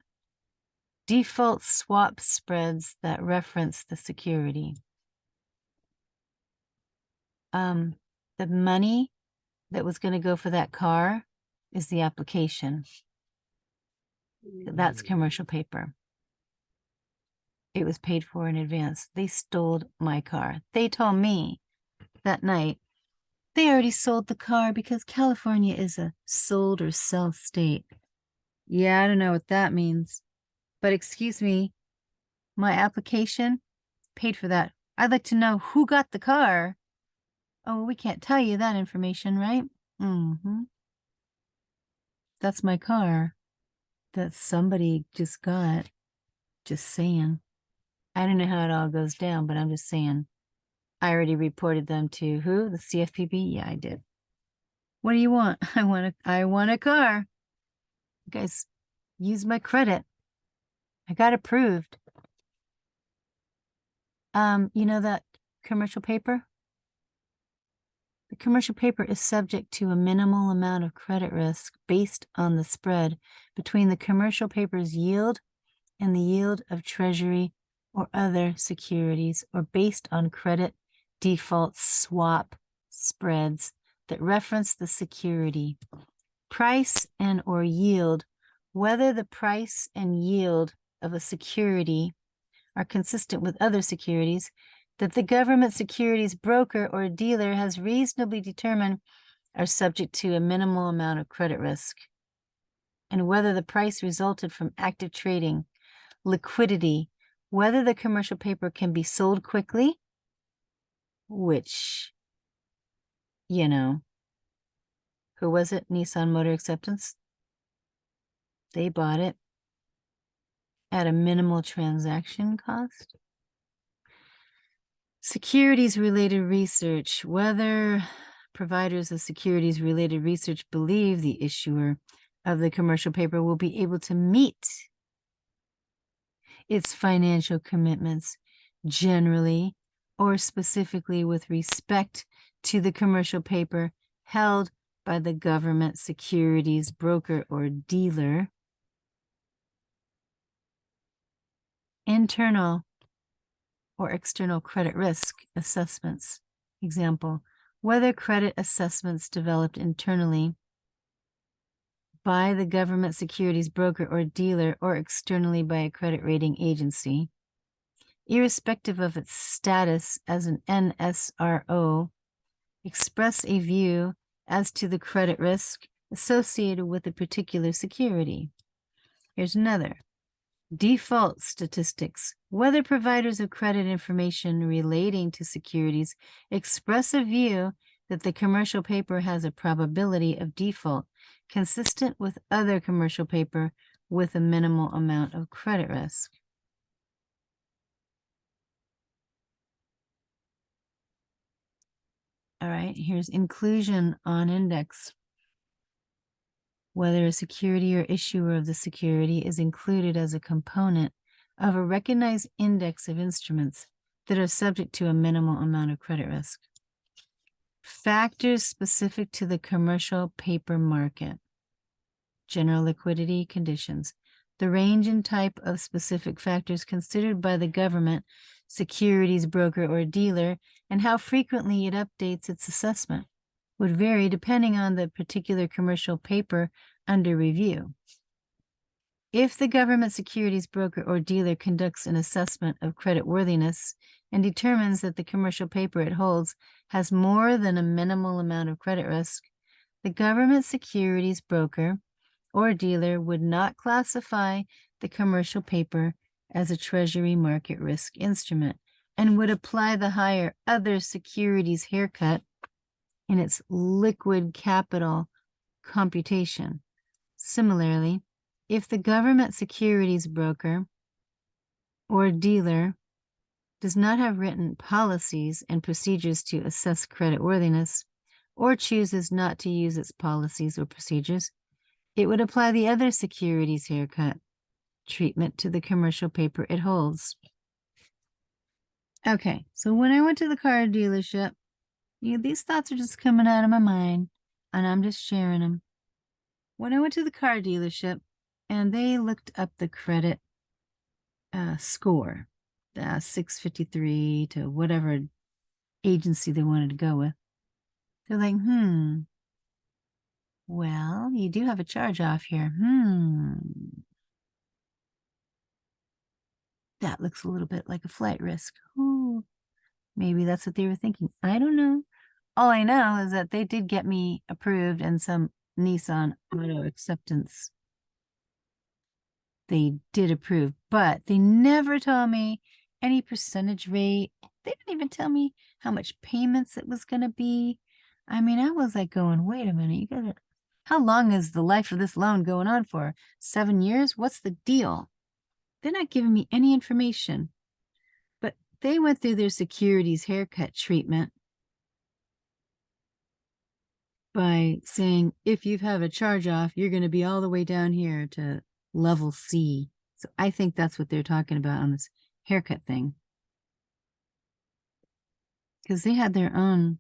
default swap spreads that reference the security. The money that was going to go for that car is the application. That's commercial paper. It was paid for in advance. They stole my car. They told me that night they already sold the car because California is a sold or sell state. Yeah, I don't know what that means. But excuse me, my application paid for that. I'd like to know who got the car. Oh, we can't tell you that information, right? That's my car that somebody just got. Just saying. I don't know how it all goes down, but I'm just saying. I already reported them to who? The CFPB? Yeah, I did. What do you want? I want a car. You guys, use my credit. I got approved. You know that commercial paper? The commercial paper is subject to a minimal amount of credit risk based on the spread between the commercial paper's yield and the yield of Treasury or other securities, or based on credit default swap spreads that reference the security. Price and or yield, whether the price and yield of a security are consistent with other securities that the government securities broker or dealer has reasonably determined are subject to a minimal amount of credit risk, and whether the price resulted from active trading, liquidity, whether the commercial paper can be sold quickly, which, who was it? Nissan Motor Acceptance. They bought it at a minimal transaction cost. Securities-related research. Whether providers of securities-related research believe the issuer of the commercial paper will be able to meet its financial commitments generally or specifically with respect to the commercial paper held by the government securities broker or dealer. Internal or external credit risk assessments. Example, whether credit assessments developed internally by the government securities broker or dealer or externally by a credit rating agency, irrespective of its status as an NSRO, express a view as to the credit risk associated with a particular security. Here's another. Default statistics. Whether providers of credit information relating to securities express a view that the commercial paper has a probability of default consistent with other commercial paper with a minimal amount of credit risk. All right, here's inclusion on index. Whether a security or issuer of the security is included as a component of a recognized index of instruments that are subject to a minimal amount of credit risk. Factors specific to the commercial paper market. General liquidity conditions. The range and type of specific factors considered by the government, securities broker or dealer, and how frequently it updates its assessment would vary depending on the particular commercial paper under review. If the government securities broker or dealer conducts an assessment of creditworthiness and determines that the commercial paper it holds has more than a minimal amount of credit risk, the government securities broker or dealer would not classify the commercial paper as a Treasury market risk instrument and would apply the higher other securities haircut in its liquid capital computation. Similarly, if the government securities broker or dealer does not have written policies and procedures to assess creditworthiness or chooses not to use its policies or procedures, it would apply the other securities haircut treatment to the commercial paper it holds. Okay, so when I went to the car dealership, these thoughts are just coming out of my mind, and I'm just sharing them. When I went to the car dealership, and they looked up the credit score, 653 to whatever agency they wanted to go with, they're like, well, you do have a charge off here. That looks a little bit like a flight risk. Ooh, maybe that's what they were thinking. I don't know. All I know is that they did get me approved and some Nissan auto acceptance. They did approve, but they never told me any percentage rate. They didn't even tell me how much payments it was going to be. I mean, I was like going, wait a minute, you guys are, how long is the life of this loan going on for? 7 years? What's the deal? They're not giving me any information, but they went through their securities haircut treatment by saying, if you have a charge off, you're going to be all the way down here to level C. So I think that's what they're talking about on this haircut thing. Because they had their own,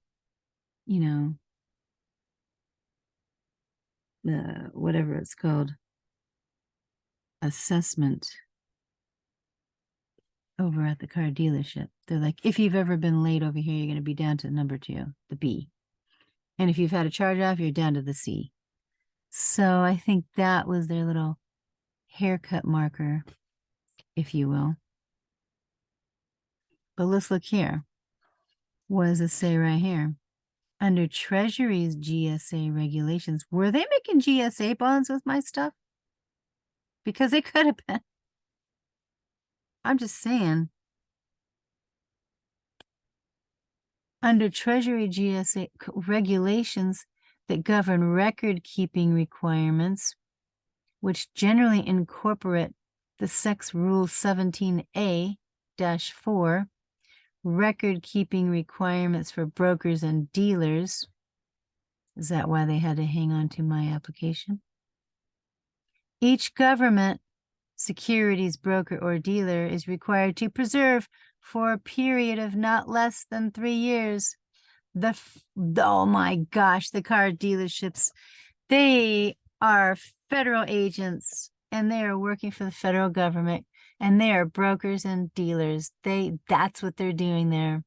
whatever it's called, assessment over at the car dealership. They're like, if you've ever been late over here, you're going to be down to number 2, the B. And if you've had a charge off, you're down to the C. So I think that was their little haircut marker, if you will. But let's look here. What does it say right here? Under Treasury's GSA regulations, were they making GSA bonds with my stuff? Because they could have been. I'm just saying. Under Treasury GSA regulations that govern record-keeping requirements, which generally incorporate the Sex Rule 17A-4, record-keeping requirements for brokers and dealers. Is that why they had to hang on to my application? Each government securities broker or dealer is required to preserve for a period of not less than 3 years oh my gosh, the car dealerships, they are federal agents and they are working for the federal government and they are brokers and dealers. That's what they're doing there.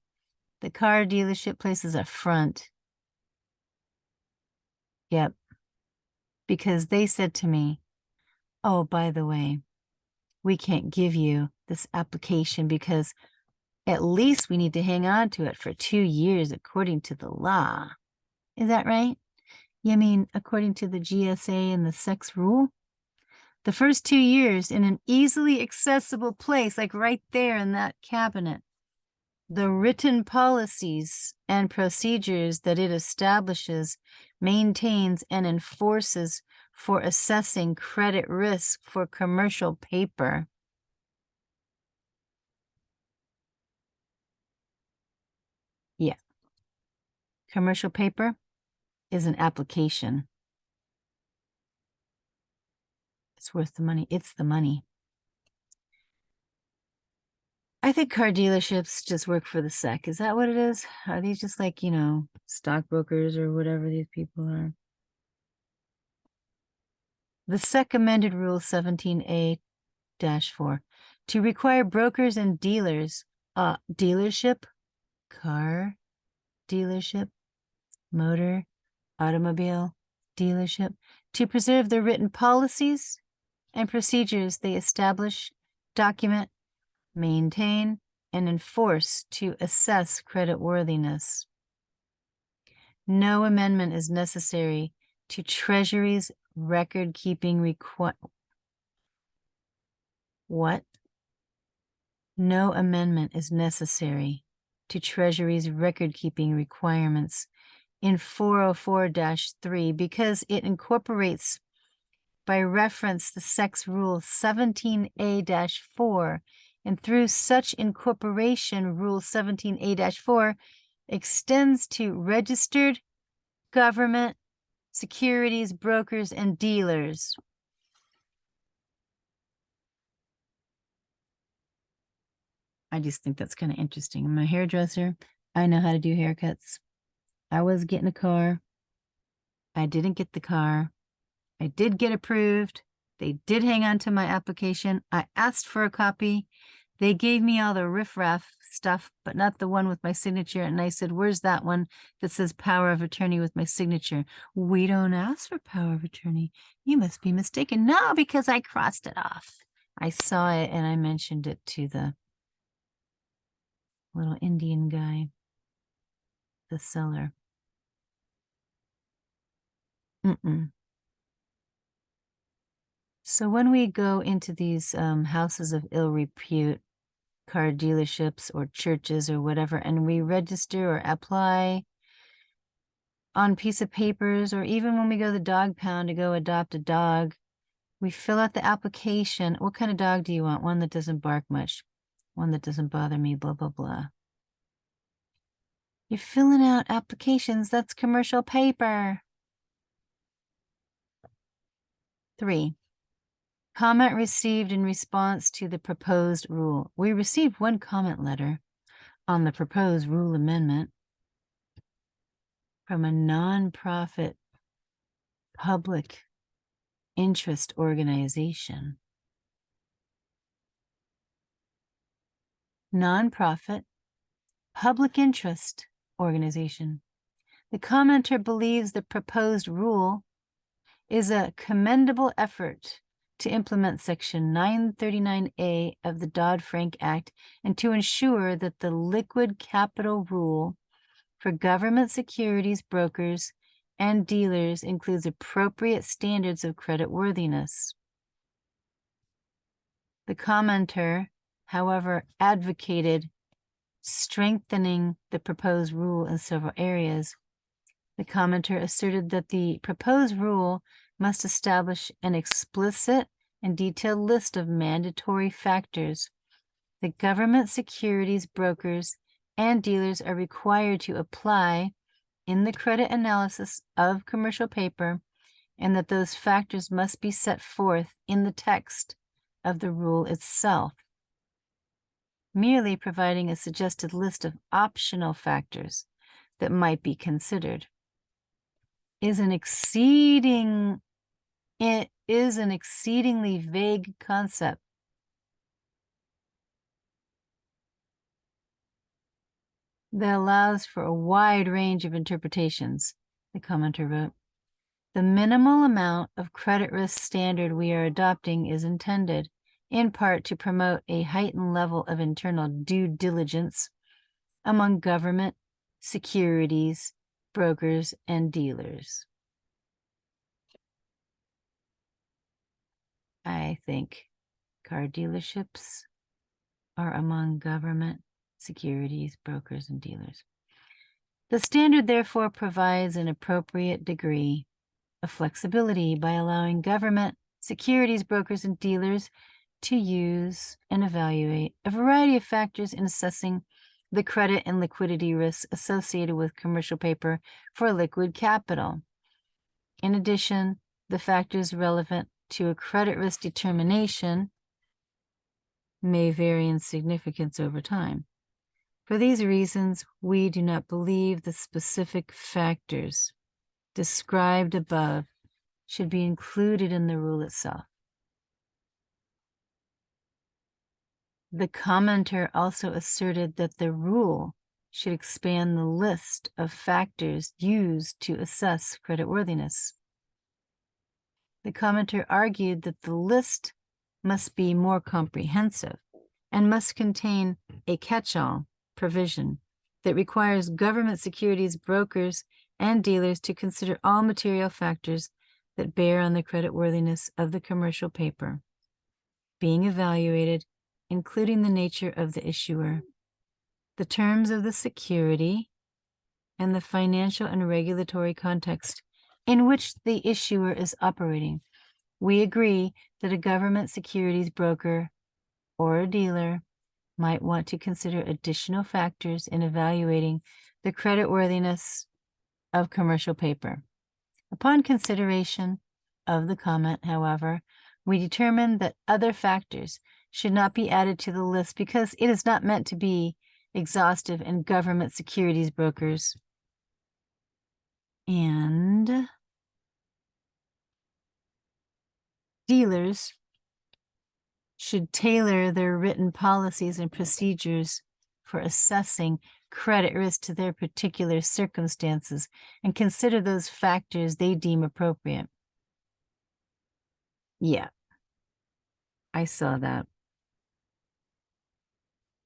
The car dealership place is a front. Yep. Because they said to me, oh, by the way, we can't give you this application because at least we need to hang on to it for 2 years according to the law. Is that right? You mean according to the GSA and the sex rule? The first 2 years in an easily accessible place, like right there in that cabinet. The written policies and procedures that it establishes, maintains, and enforces for assessing credit risk for commercial paper. Yeah. Commercial paper is an application. It's worth the money. It's the money. I think car dealerships just work for the SEC. Is that what it is? Are these just like, stockbrokers or whatever these people are? The SEC amended Rule 17A-4 to require brokers and dealers, dealership, car dealership, motor, automobile dealership, to preserve the written policies and procedures they establish, document, maintain, and enforce to assess creditworthiness. No amendment is necessary to Treasury's record-keeping No amendment is necessary to Treasury's record-keeping requirements in 404-3 because it incorporates by reference the sex rule 17A-4, and through such incorporation, Rule 17A-4 extends to registered government securities brokers and dealers. I just think that's kind of interesting. I'm a hairdresser. I know how to do haircuts. I was getting a car. I didn't get the car. I did get approved. They did hang on to my application. I asked for a copy. They gave me all the riffraff stuff, but not the one with my signature. And I said, where's that one that says power of attorney with my signature? We don't ask for power of attorney. You must be mistaken. No, because I crossed it off. I saw it and I mentioned it to the little Indian guy, the seller. So when we go into these houses of ill repute, car dealerships or churches or whatever, and we register or apply on piece of papers, or even when we go to the dog pound to go adopt a dog, we fill out the application. What kind of dog do you want? One that doesn't bark much, one that doesn't bother me, blah, blah, blah. You're filling out applications. That's commercial paper. 3. Comment received in response to the proposed rule. We received one comment letter on the proposed rule amendment from a nonprofit public interest organization. Nonprofit public interest organization. The commenter believes the proposed rule is a commendable effort to implement Section 939A of the Dodd-Frank Act and to ensure that the liquid capital rule for government securities brokers and dealers includes appropriate standards of creditworthiness. The commenter, however, advocated strengthening the proposed rule in several areas. The commenter asserted that the proposed rule must establish an explicit and detailed list of mandatory factors that government securities brokers and dealers are required to apply in the credit analysis of commercial paper, and that those factors must be set forth in the text of the rule itself. Merely providing a suggested list of optional factors that might be considered is an exceedingly vague concept. That allows for a wide range of interpretations, the commenter wrote. The minimal amount of credit risk standard we are adopting is intended, in part, to promote a heightened level of internal due diligence among government, securities, brokers, and dealers. I think car dealerships are among government, securities, brokers, and dealers. The standard, therefore, provides an appropriate degree of flexibility by allowing government, securities, brokers, and dealers to use and evaluate a variety of factors in assessing the credit and liquidity risks associated with commercial paper for liquid capital. In addition, the factors relevant to a credit risk determination may vary in significance over time. For these reasons, we do not believe the specific factors described above should be included in the rule itself. The commenter also asserted that the rule should expand the list of factors used to assess creditworthiness. The commenter argued that the list must be more comprehensive and must contain a catch-all provision that requires government, securities, brokers, and dealers to consider all material factors that bear on the creditworthiness of the commercial paper being evaluated, including the nature of the issuer, the terms of the security, and the financial and regulatory context in which the issuer is operating. We agree that a government, securities broker, or a dealer might want to consider additional factors in evaluating the creditworthiness of commercial paper. Upon consideration of the comment, however, we determined that other factors should not be added to the list because it is not meant to be exhaustive, and government, securities brokers and dealers should tailor their written policies and procedures for assessing credit risk to their particular circumstances and consider those factors they deem appropriate. Yeah, I saw that,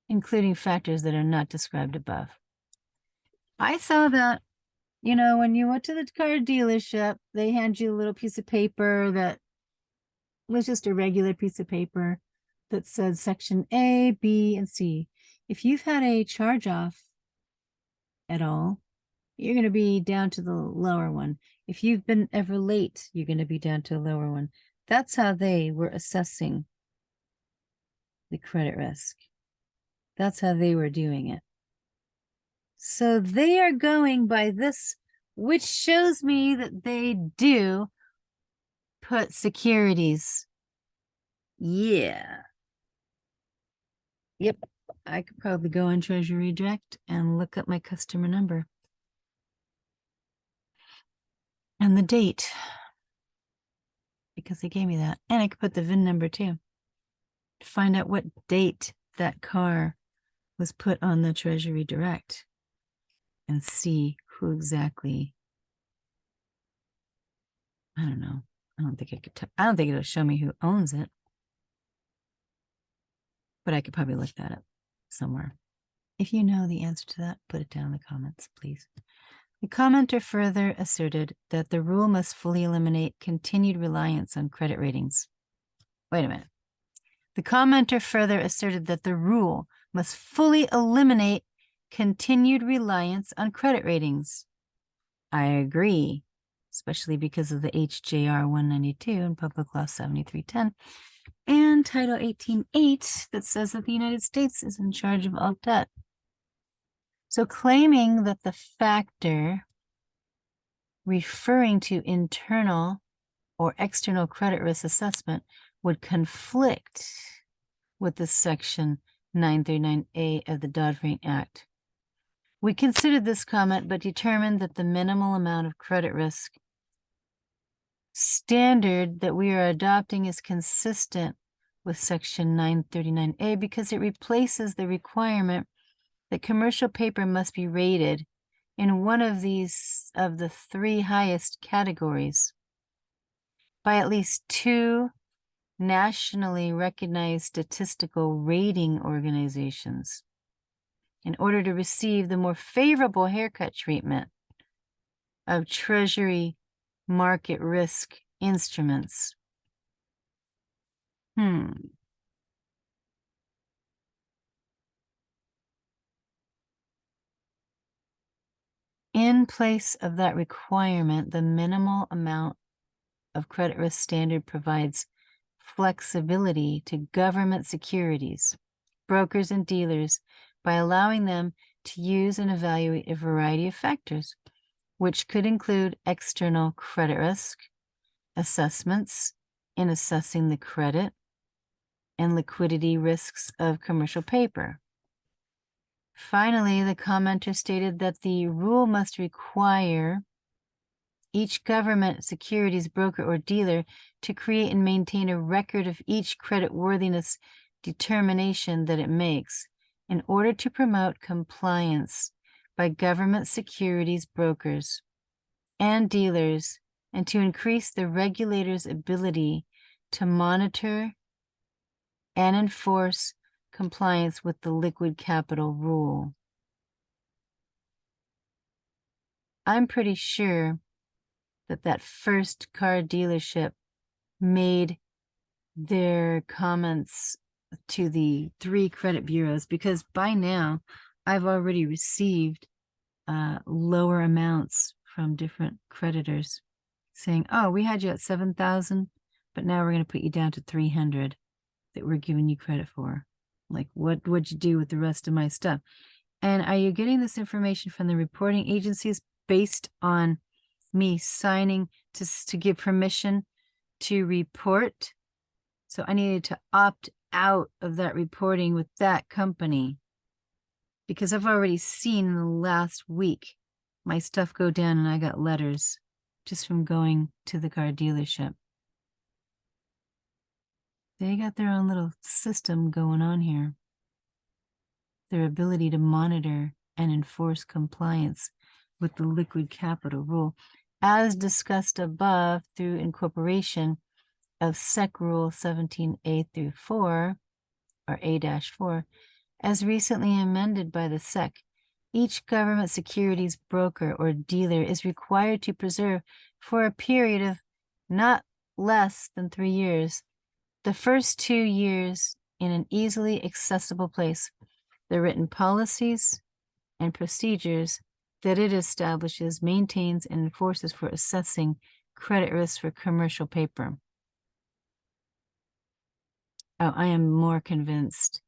including factors that are not described above. I saw that, you know, when you went to the car dealership, they hand you a little piece of paper that was just a regular piece of paper that said section A, B, and C. If you've had a charge off at all, you're going to be down to the lower one. If you've been ever late, you're going to be down to the lower one. That's how they were assessing the credit risk. That's how they were doing it. So they are going by this, which shows me that they do put securities. Yeah. Yep. I could probably go on Treasury Direct and look up my customer number and the date, because they gave me that. And I could put the VIN number too to find out what date that car was put on the Treasury Direct and see who exactly. I don't know. I don't think I could. I don't think it'll show me who owns it, but I could probably look that up somewhere. If you know the answer to that, put it down in the comments, please. The commenter further asserted that the rule must fully eliminate continued reliance on credit ratings. Wait a minute. The commenter further asserted that the rule must fully eliminate continued reliance on credit ratings. I agree, especially because of the HJR 192 and Public Law 7310 and Title 18.8 that says that the United States is in charge of all debt. So claiming that the factor referring to internal or external credit risk assessment would conflict with the Section 939A of the Dodd-Frank Act. We considered this comment, but determined that the minimal amount of credit risk standard that we are adopting is consistent with Section 939A because it replaces the requirement that commercial paper must be rated in one of the three highest categories by at least two nationally recognized statistical rating organizations in order to receive the more favorable haircut treatment of Treasury market risk instruments. In place of that requirement, the minimal amount of credit risk standard provides flexibility to government securities, brokers, and dealers by allowing them to use and evaluate a variety of factors, which could include external credit risk assessments in assessing the credit and liquidity risks of commercial paper. Finally, the commenter stated that the rule must require each government securities broker or dealer to create and maintain a record of each creditworthiness determination that it makes in order to promote compliance by government securities brokers and dealers and to increase the regulator's ability to monitor and enforce compliance with the liquid capital rule. I'm pretty sure that first car dealership made their comments to the three credit bureaus because by now I've already received lower amounts from different creditors saying, oh, we had you at 7,000, but now we're going to put you down to 300 that we're giving you credit for. Like, what'd you do with the rest of my stuff? And are you getting this information from the reporting agencies based on me signing to give permission to report? So I needed to opt out of that reporting with that company because I've already seen in the last week my stuff go down and I got letters just from going to the car dealership. They got their own little system going on here. Their ability to monitor and enforce compliance with the liquid capital rule, as discussed above through incorporation of SEC Rule 17A through 4, or A-4, as recently amended by the SEC. Each government securities broker or dealer is required to preserve for a period of not less than 3 years, the first 2 years in an easily accessible place, the written policies and procedures that it establishes, maintains, and enforces for assessing credit risk for commercial paper. Oh, I am more convinced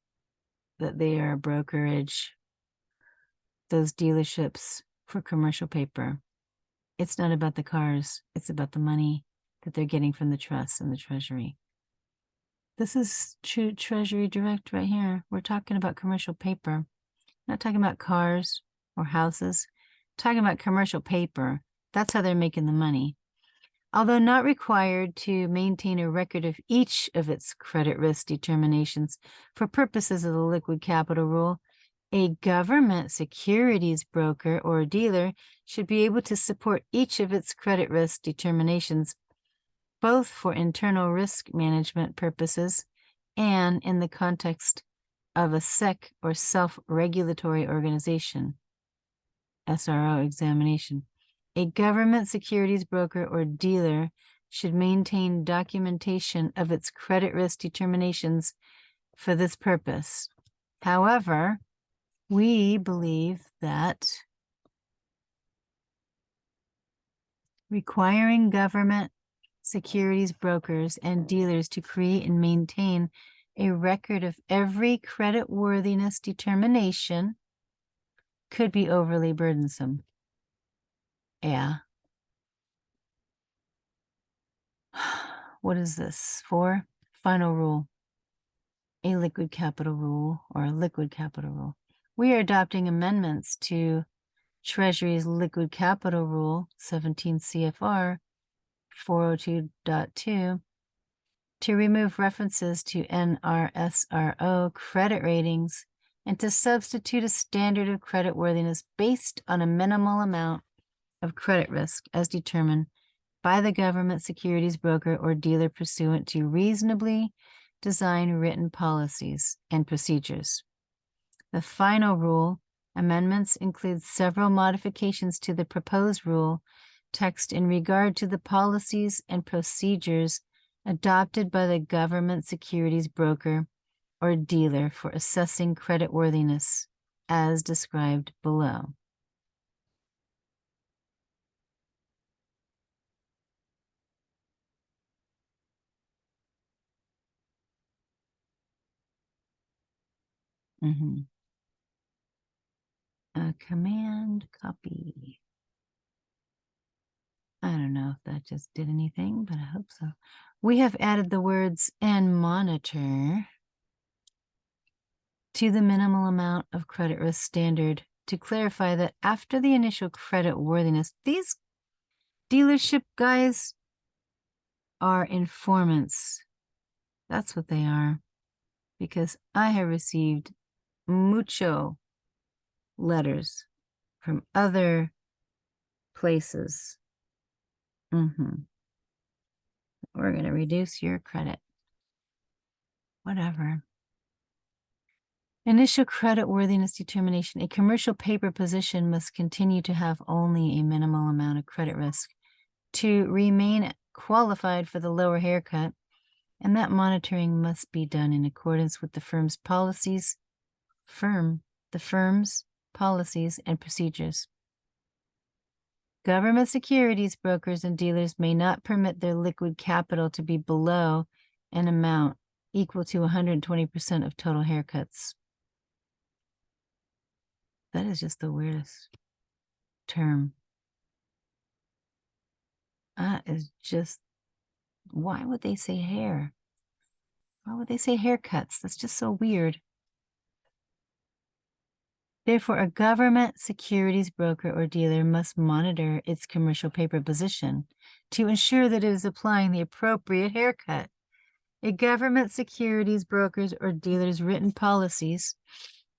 that they are a brokerage, those dealerships for commercial paper. It's not about the cars, it's about the money that they're getting from the trust and the Treasury. This is true Treasury Direct right here. We're talking about commercial paper, not talking about cars or houses, talking about commercial paper. That's how they're making the money. Although not required to maintain a record of each of its credit risk determinations for purposes of the liquid capital rule, a government securities broker or dealer should be able to support each of its credit risk determinations, both for internal risk management purposes and in the context of a SEC or self-regulatory organization, SRO examination. A government securities broker or dealer should maintain documentation of its credit risk determinations for this purpose. However, we believe that requiring government securities brokers and dealers to create and maintain a record of every creditworthiness determination could be overly burdensome. Yeah. What is this? 4, final rule. A liquid capital rule or a liquid capital rule. We are adopting amendments to Treasury's liquid capital rule, 17 CFR 402.2, to remove references to NRSRO credit ratings and to substitute a standard of creditworthiness based on a minimal amount of credit risk as determined by the government securities broker or dealer pursuant to reasonably designed written policies and procedures. The final rule amendments include several modifications to the proposed rule text in regard to the policies and procedures adopted by the government securities broker or dealer for assessing creditworthiness as described below. A command copy. I don't know if that just did anything, but I hope so. We have added the words "and monitor" to the minimal amount of credit risk standard to clarify that after the initial credit worthiness, these dealership guys are informants. That's what they are, because I have received mucho letters from other places. We're going to reduce your credit. Whatever. Initial credit worthiness determination. A commercial paper position must continue to have only a minimal amount of credit risk to remain qualified for the lower haircut, and that monitoring must be done in accordance with the firm's policies, policies and procedures. Government securities brokers and dealers may not permit their liquid capital to be below an amount equal to 120% of total haircuts. That is just the weirdest term. That is just, why would they say hair? Why would they say haircuts? That's just so weird. Therefore, a government securities broker or dealer must monitor its commercial paper position to ensure that it is applying the appropriate haircut. A government securities broker's or dealer's written policies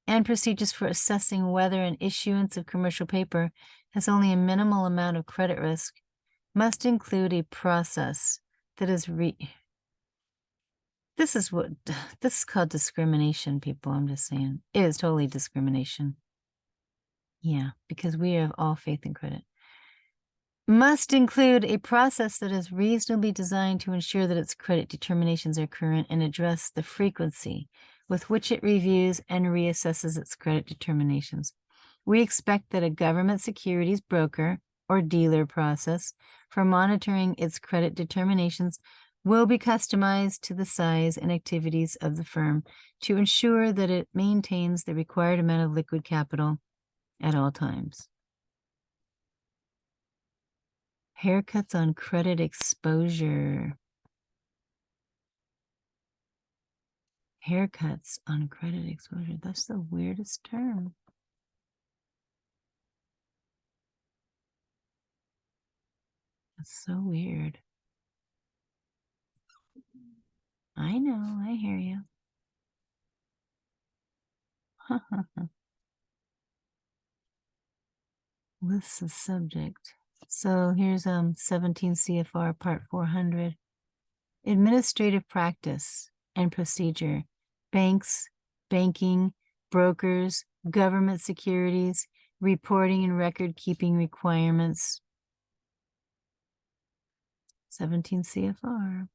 and procedures for assessing whether an issuance of commercial paper has only a minimal amount of credit risk must include a process that is This is called discrimination, people. I'm just saying. It is totally discrimination. Yeah, because we have all faith in credit. Must include a process that is reasonably designed to ensure that its credit determinations are current and address the frequency with which it reviews and reassesses its credit determinations. We expect that a government securities broker or dealer process for monitoring its credit determinations will be customized to the size and activities of the firm to ensure that it maintains the required amount of liquid capital at all times. Haircuts on credit exposure. Haircuts on credit exposure. That's the weirdest term. That's so weird. I know, I hear you. Lists of subject. So here's 17 CFR Part 400. Administrative practice and procedure. Banks, banking, brokers, government securities, reporting and record keeping requirements. 17 CFR.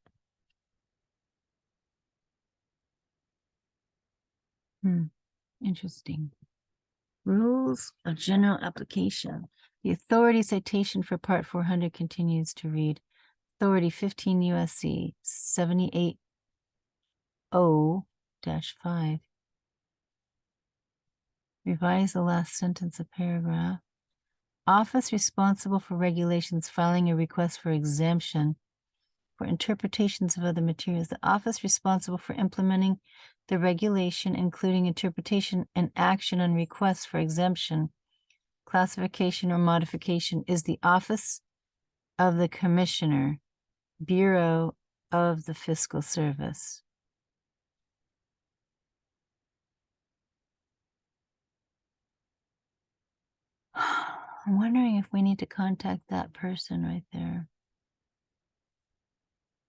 Interesting. Rules of general application. The authority citation for Part 400 continues to read Authority 15 USC 780-5. Revise the last sentence of paragraph. Office responsible for regulations filing a request for exemption for interpretations of other materials. The office responsible for implementing the regulation, including interpretation and action on requests for exemption, classification, or modification, is the Office of the Commissioner, Bureau of the Fiscal Service. I'm wondering if we need to contact that person right there.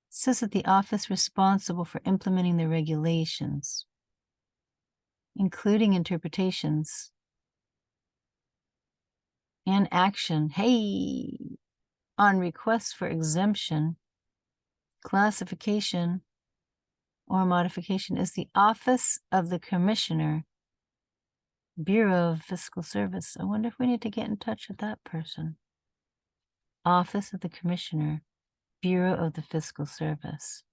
It says that the office responsible for implementing the regulations, including interpretations and action, hey, on requests for exemption, classification, or modification, is the Office of the Commissioner, Bureau of Fiscal Service. I wonder if we need to get in touch with that person. Office of the Commissioner, Bureau of the Fiscal Service.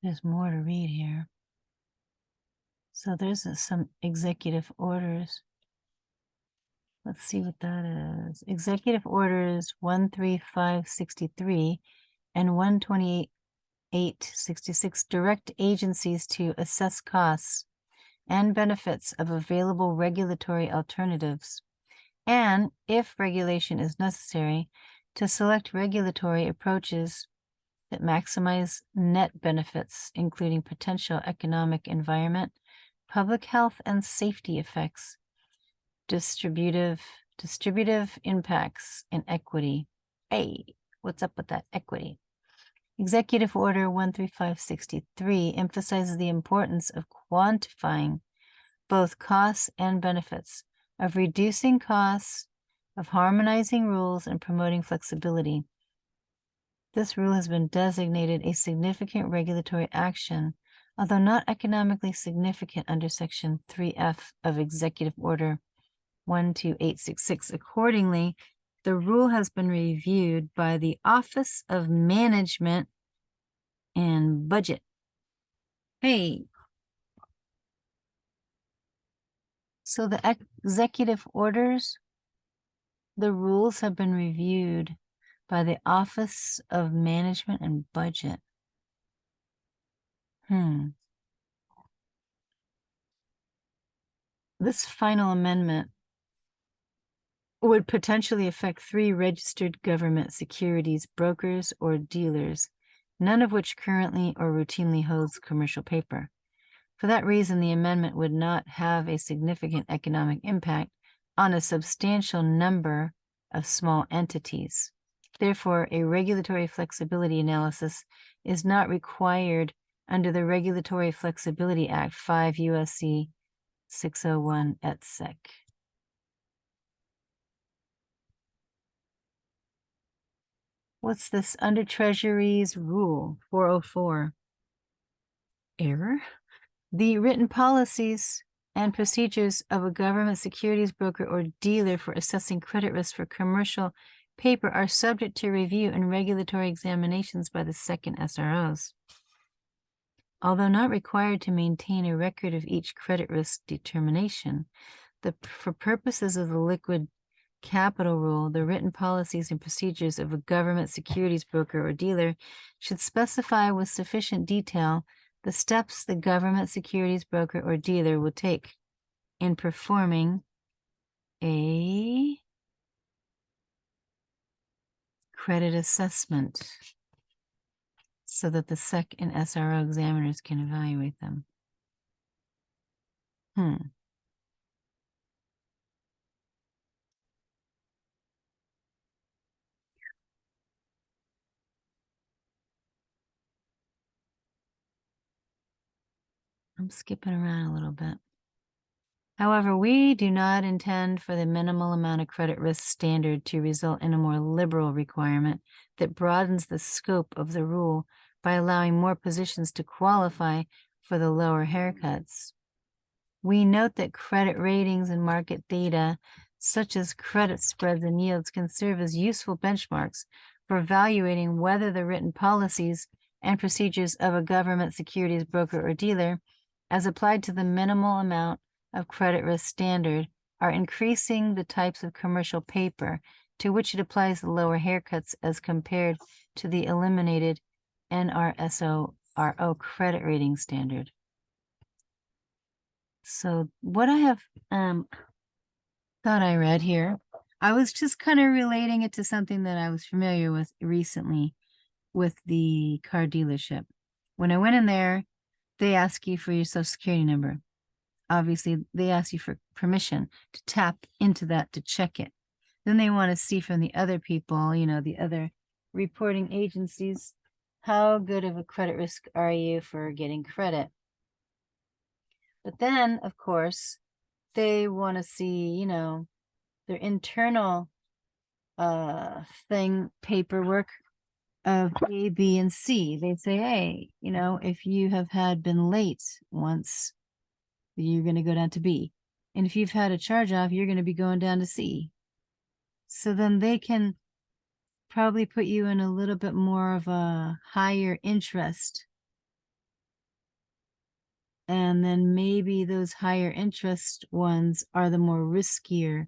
There's more to read here. So there's some executive orders. Let's see what that is. Executive orders 13563 and 12866 direct agencies to assess costs and benefits of available regulatory alternatives, and, if regulation is necessary, to select regulatory approaches that maximize net benefits, including potential economic, environment, public health, and safety effects, distributive impacts, and equity. Hey, what's up with that equity? Executive Order 13563 emphasizes the importance of quantifying both costs and benefits, of reducing costs, of harmonizing rules, and promoting flexibility. This rule has been designated a significant regulatory action, although not economically significant under Section 3F of Executive Order 12866. Accordingly, the rule has been reviewed by the Office of Management and Budget. Hey. So the executive orders, the rules have been reviewed by the Office of Management and Budget. This final amendment would potentially affect 3 registered government securities brokers or dealers, none of which currently or routinely holds commercial paper. For that reason, the amendment would not have a significant economic impact on a substantial number of small entities. Therefore, a regulatory flexibility analysis is not required under the Regulatory Flexibility Act 5 U.S.C. 601 et sec. What's this? Under Treasury's Rule 404. Error? The written policies and procedures of a government securities broker or dealer for assessing credit risk for commercial paper are subject to review and regulatory examinations by the second SROs. Although not required to maintain a record of each credit risk determination, for purposes of the liquid capital rule, the written policies and procedures of a government securities broker or dealer should specify with sufficient detail the steps the government securities broker or dealer will take in performing a credit assessment so that the SEC and SRO examiners can evaluate them. I'm skipping around a little bit. However, we do not intend for the minimal amount of credit risk standard to result in a more liberal requirement that broadens the scope of the rule by allowing more positions to qualify for the lower haircuts. We note that credit ratings and market data such as credit spreads and yields, can serve as useful benchmarks for evaluating whether the written policies and procedures of a government securities broker or dealer, as applied to the minimal amount of credit risk standard, are increasing the types of commercial paper to which it applies the lower haircuts as compared to the eliminated NRSO credit rating standard. So what I have thought I read here, I was just kind of relating it to something that I was familiar with recently with the car dealership. When I went in there, they ask you for your social security number. Obviously, they ask you for permission to tap into that to check it. Then they want to see from the other people, you know, the other reporting agencies, how good of a credit risk are you for getting credit? But then, of course, they want to see, you know, their internal paperwork of A, B, and C. They say, hey, you know, if you have been late once, you're going to go down to B. And if you've had a charge off, you're going to be going down to C. So then they can probably put you in a little bit more of a higher interest. And then maybe those higher interest ones are the more riskier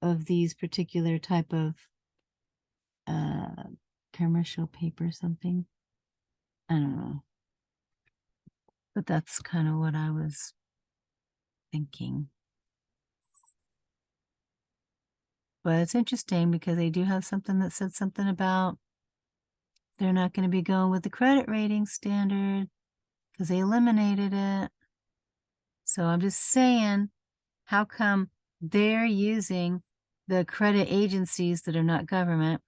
of these particular type of commercial paper something. I don't know. But that's kind of what I was thinking. But it's interesting because they do have something that said something about they're not going to be going with the credit rating standard because they eliminated it. So I'm just saying, how come they're using the credit agencies that are not government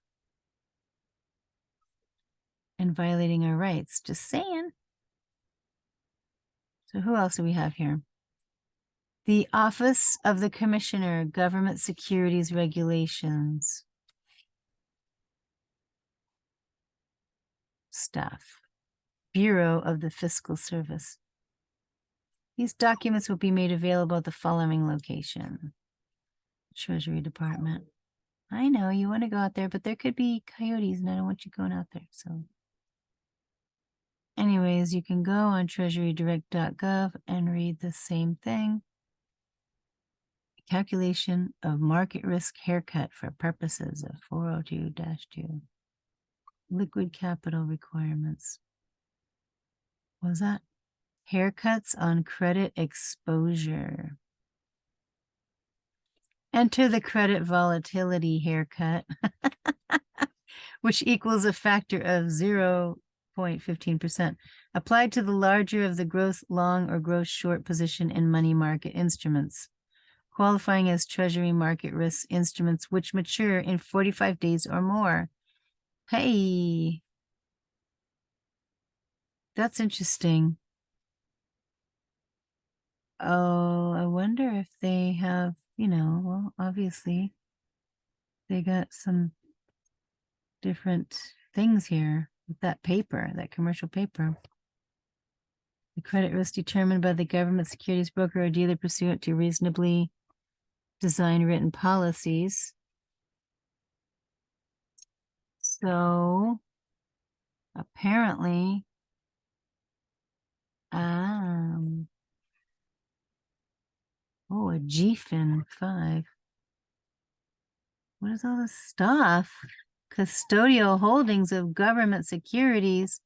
and violating our rights? Just saying. So who else do we have here? The Office of the Commissioner, Government Securities Regulations. Staff. Bureau of the Fiscal Service. These documents will be made available at the following location. Treasury Department. I know you want to go out there, but there could be coyotes and I don't want you going out there. So anyways, you can go on treasurydirect.gov and read the same thing. Calculation of market risk haircut for purposes of 402-2. Liquid capital requirements. What was that? Haircuts on credit exposure. Enter the credit volatility haircut, which equals a factor of 0.15%, applied to the larger of the gross long or gross short position in money market instruments, qualifying as treasury market risk instruments which mature in 45 days or more. Hey, that's interesting. Oh, I wonder if they have, you know, well, obviously they got some different things here with that paper, that commercial paper. The credit risk determined by the government securities broker or dealer pursuant to reasonably designed written policies. So apparently, oh, a GFIN 5. What is all this stuff? Custodial holdings of government securities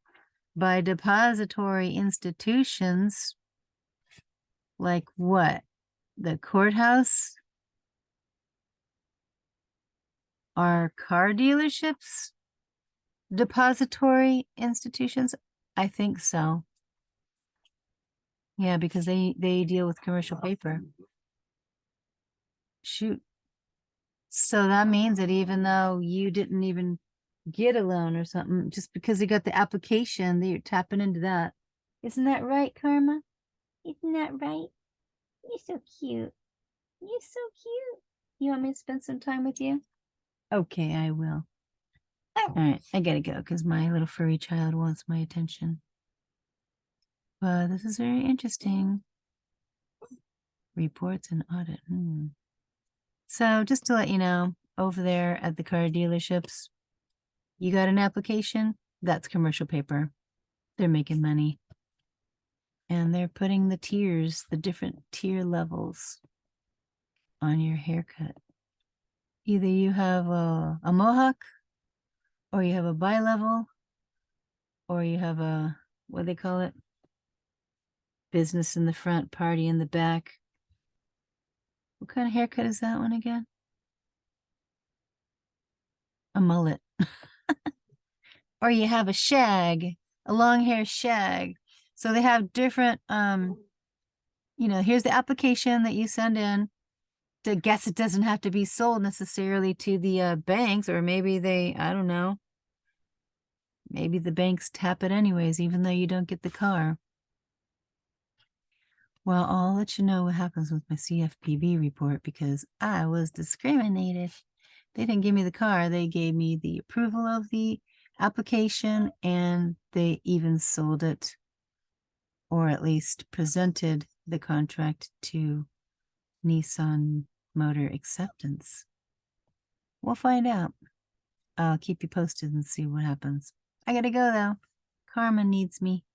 by depository institutions. Like what? The courthouse? Are car dealerships depository institutions? I think so. Yeah, because they deal with commercial paper. Shoot. So that means that even though you didn't even get a loan or something, just because you got the application, that you're tapping into that. Isn't that right, Karma? Isn't that right? You're so cute. You're so cute. You want me to spend some time with you? Okay, I will. All right, I gotta go because my little furry child wants my attention. But this is very interesting. Reports and audit. So just to let you know, over there at the car dealerships, you got an application, that's commercial paper. They're making money. And they're putting the tiers, the different tier levels on your haircut. Either you have a mohawk, or you have a bi-level, or you have a, what do they call it? Business in the front, party in the back. What kind of haircut is that one again? A mullet. Or you have a shag, a long hair shag. So they have different, here's the application that you send in. To guess it doesn't have to be sold necessarily to the banks, or maybe they, I don't know. Maybe the banks tap it anyways, even though you don't get the car. Well, I'll let you know what happens with my CFPB report because I was discriminated. They didn't give me the car. They gave me the approval of the application, and they even sold it, or at least presented the contract to Nissan Motor Acceptance. We'll find out. I'll keep you posted and see what happens. I gotta go though. Carmen needs me.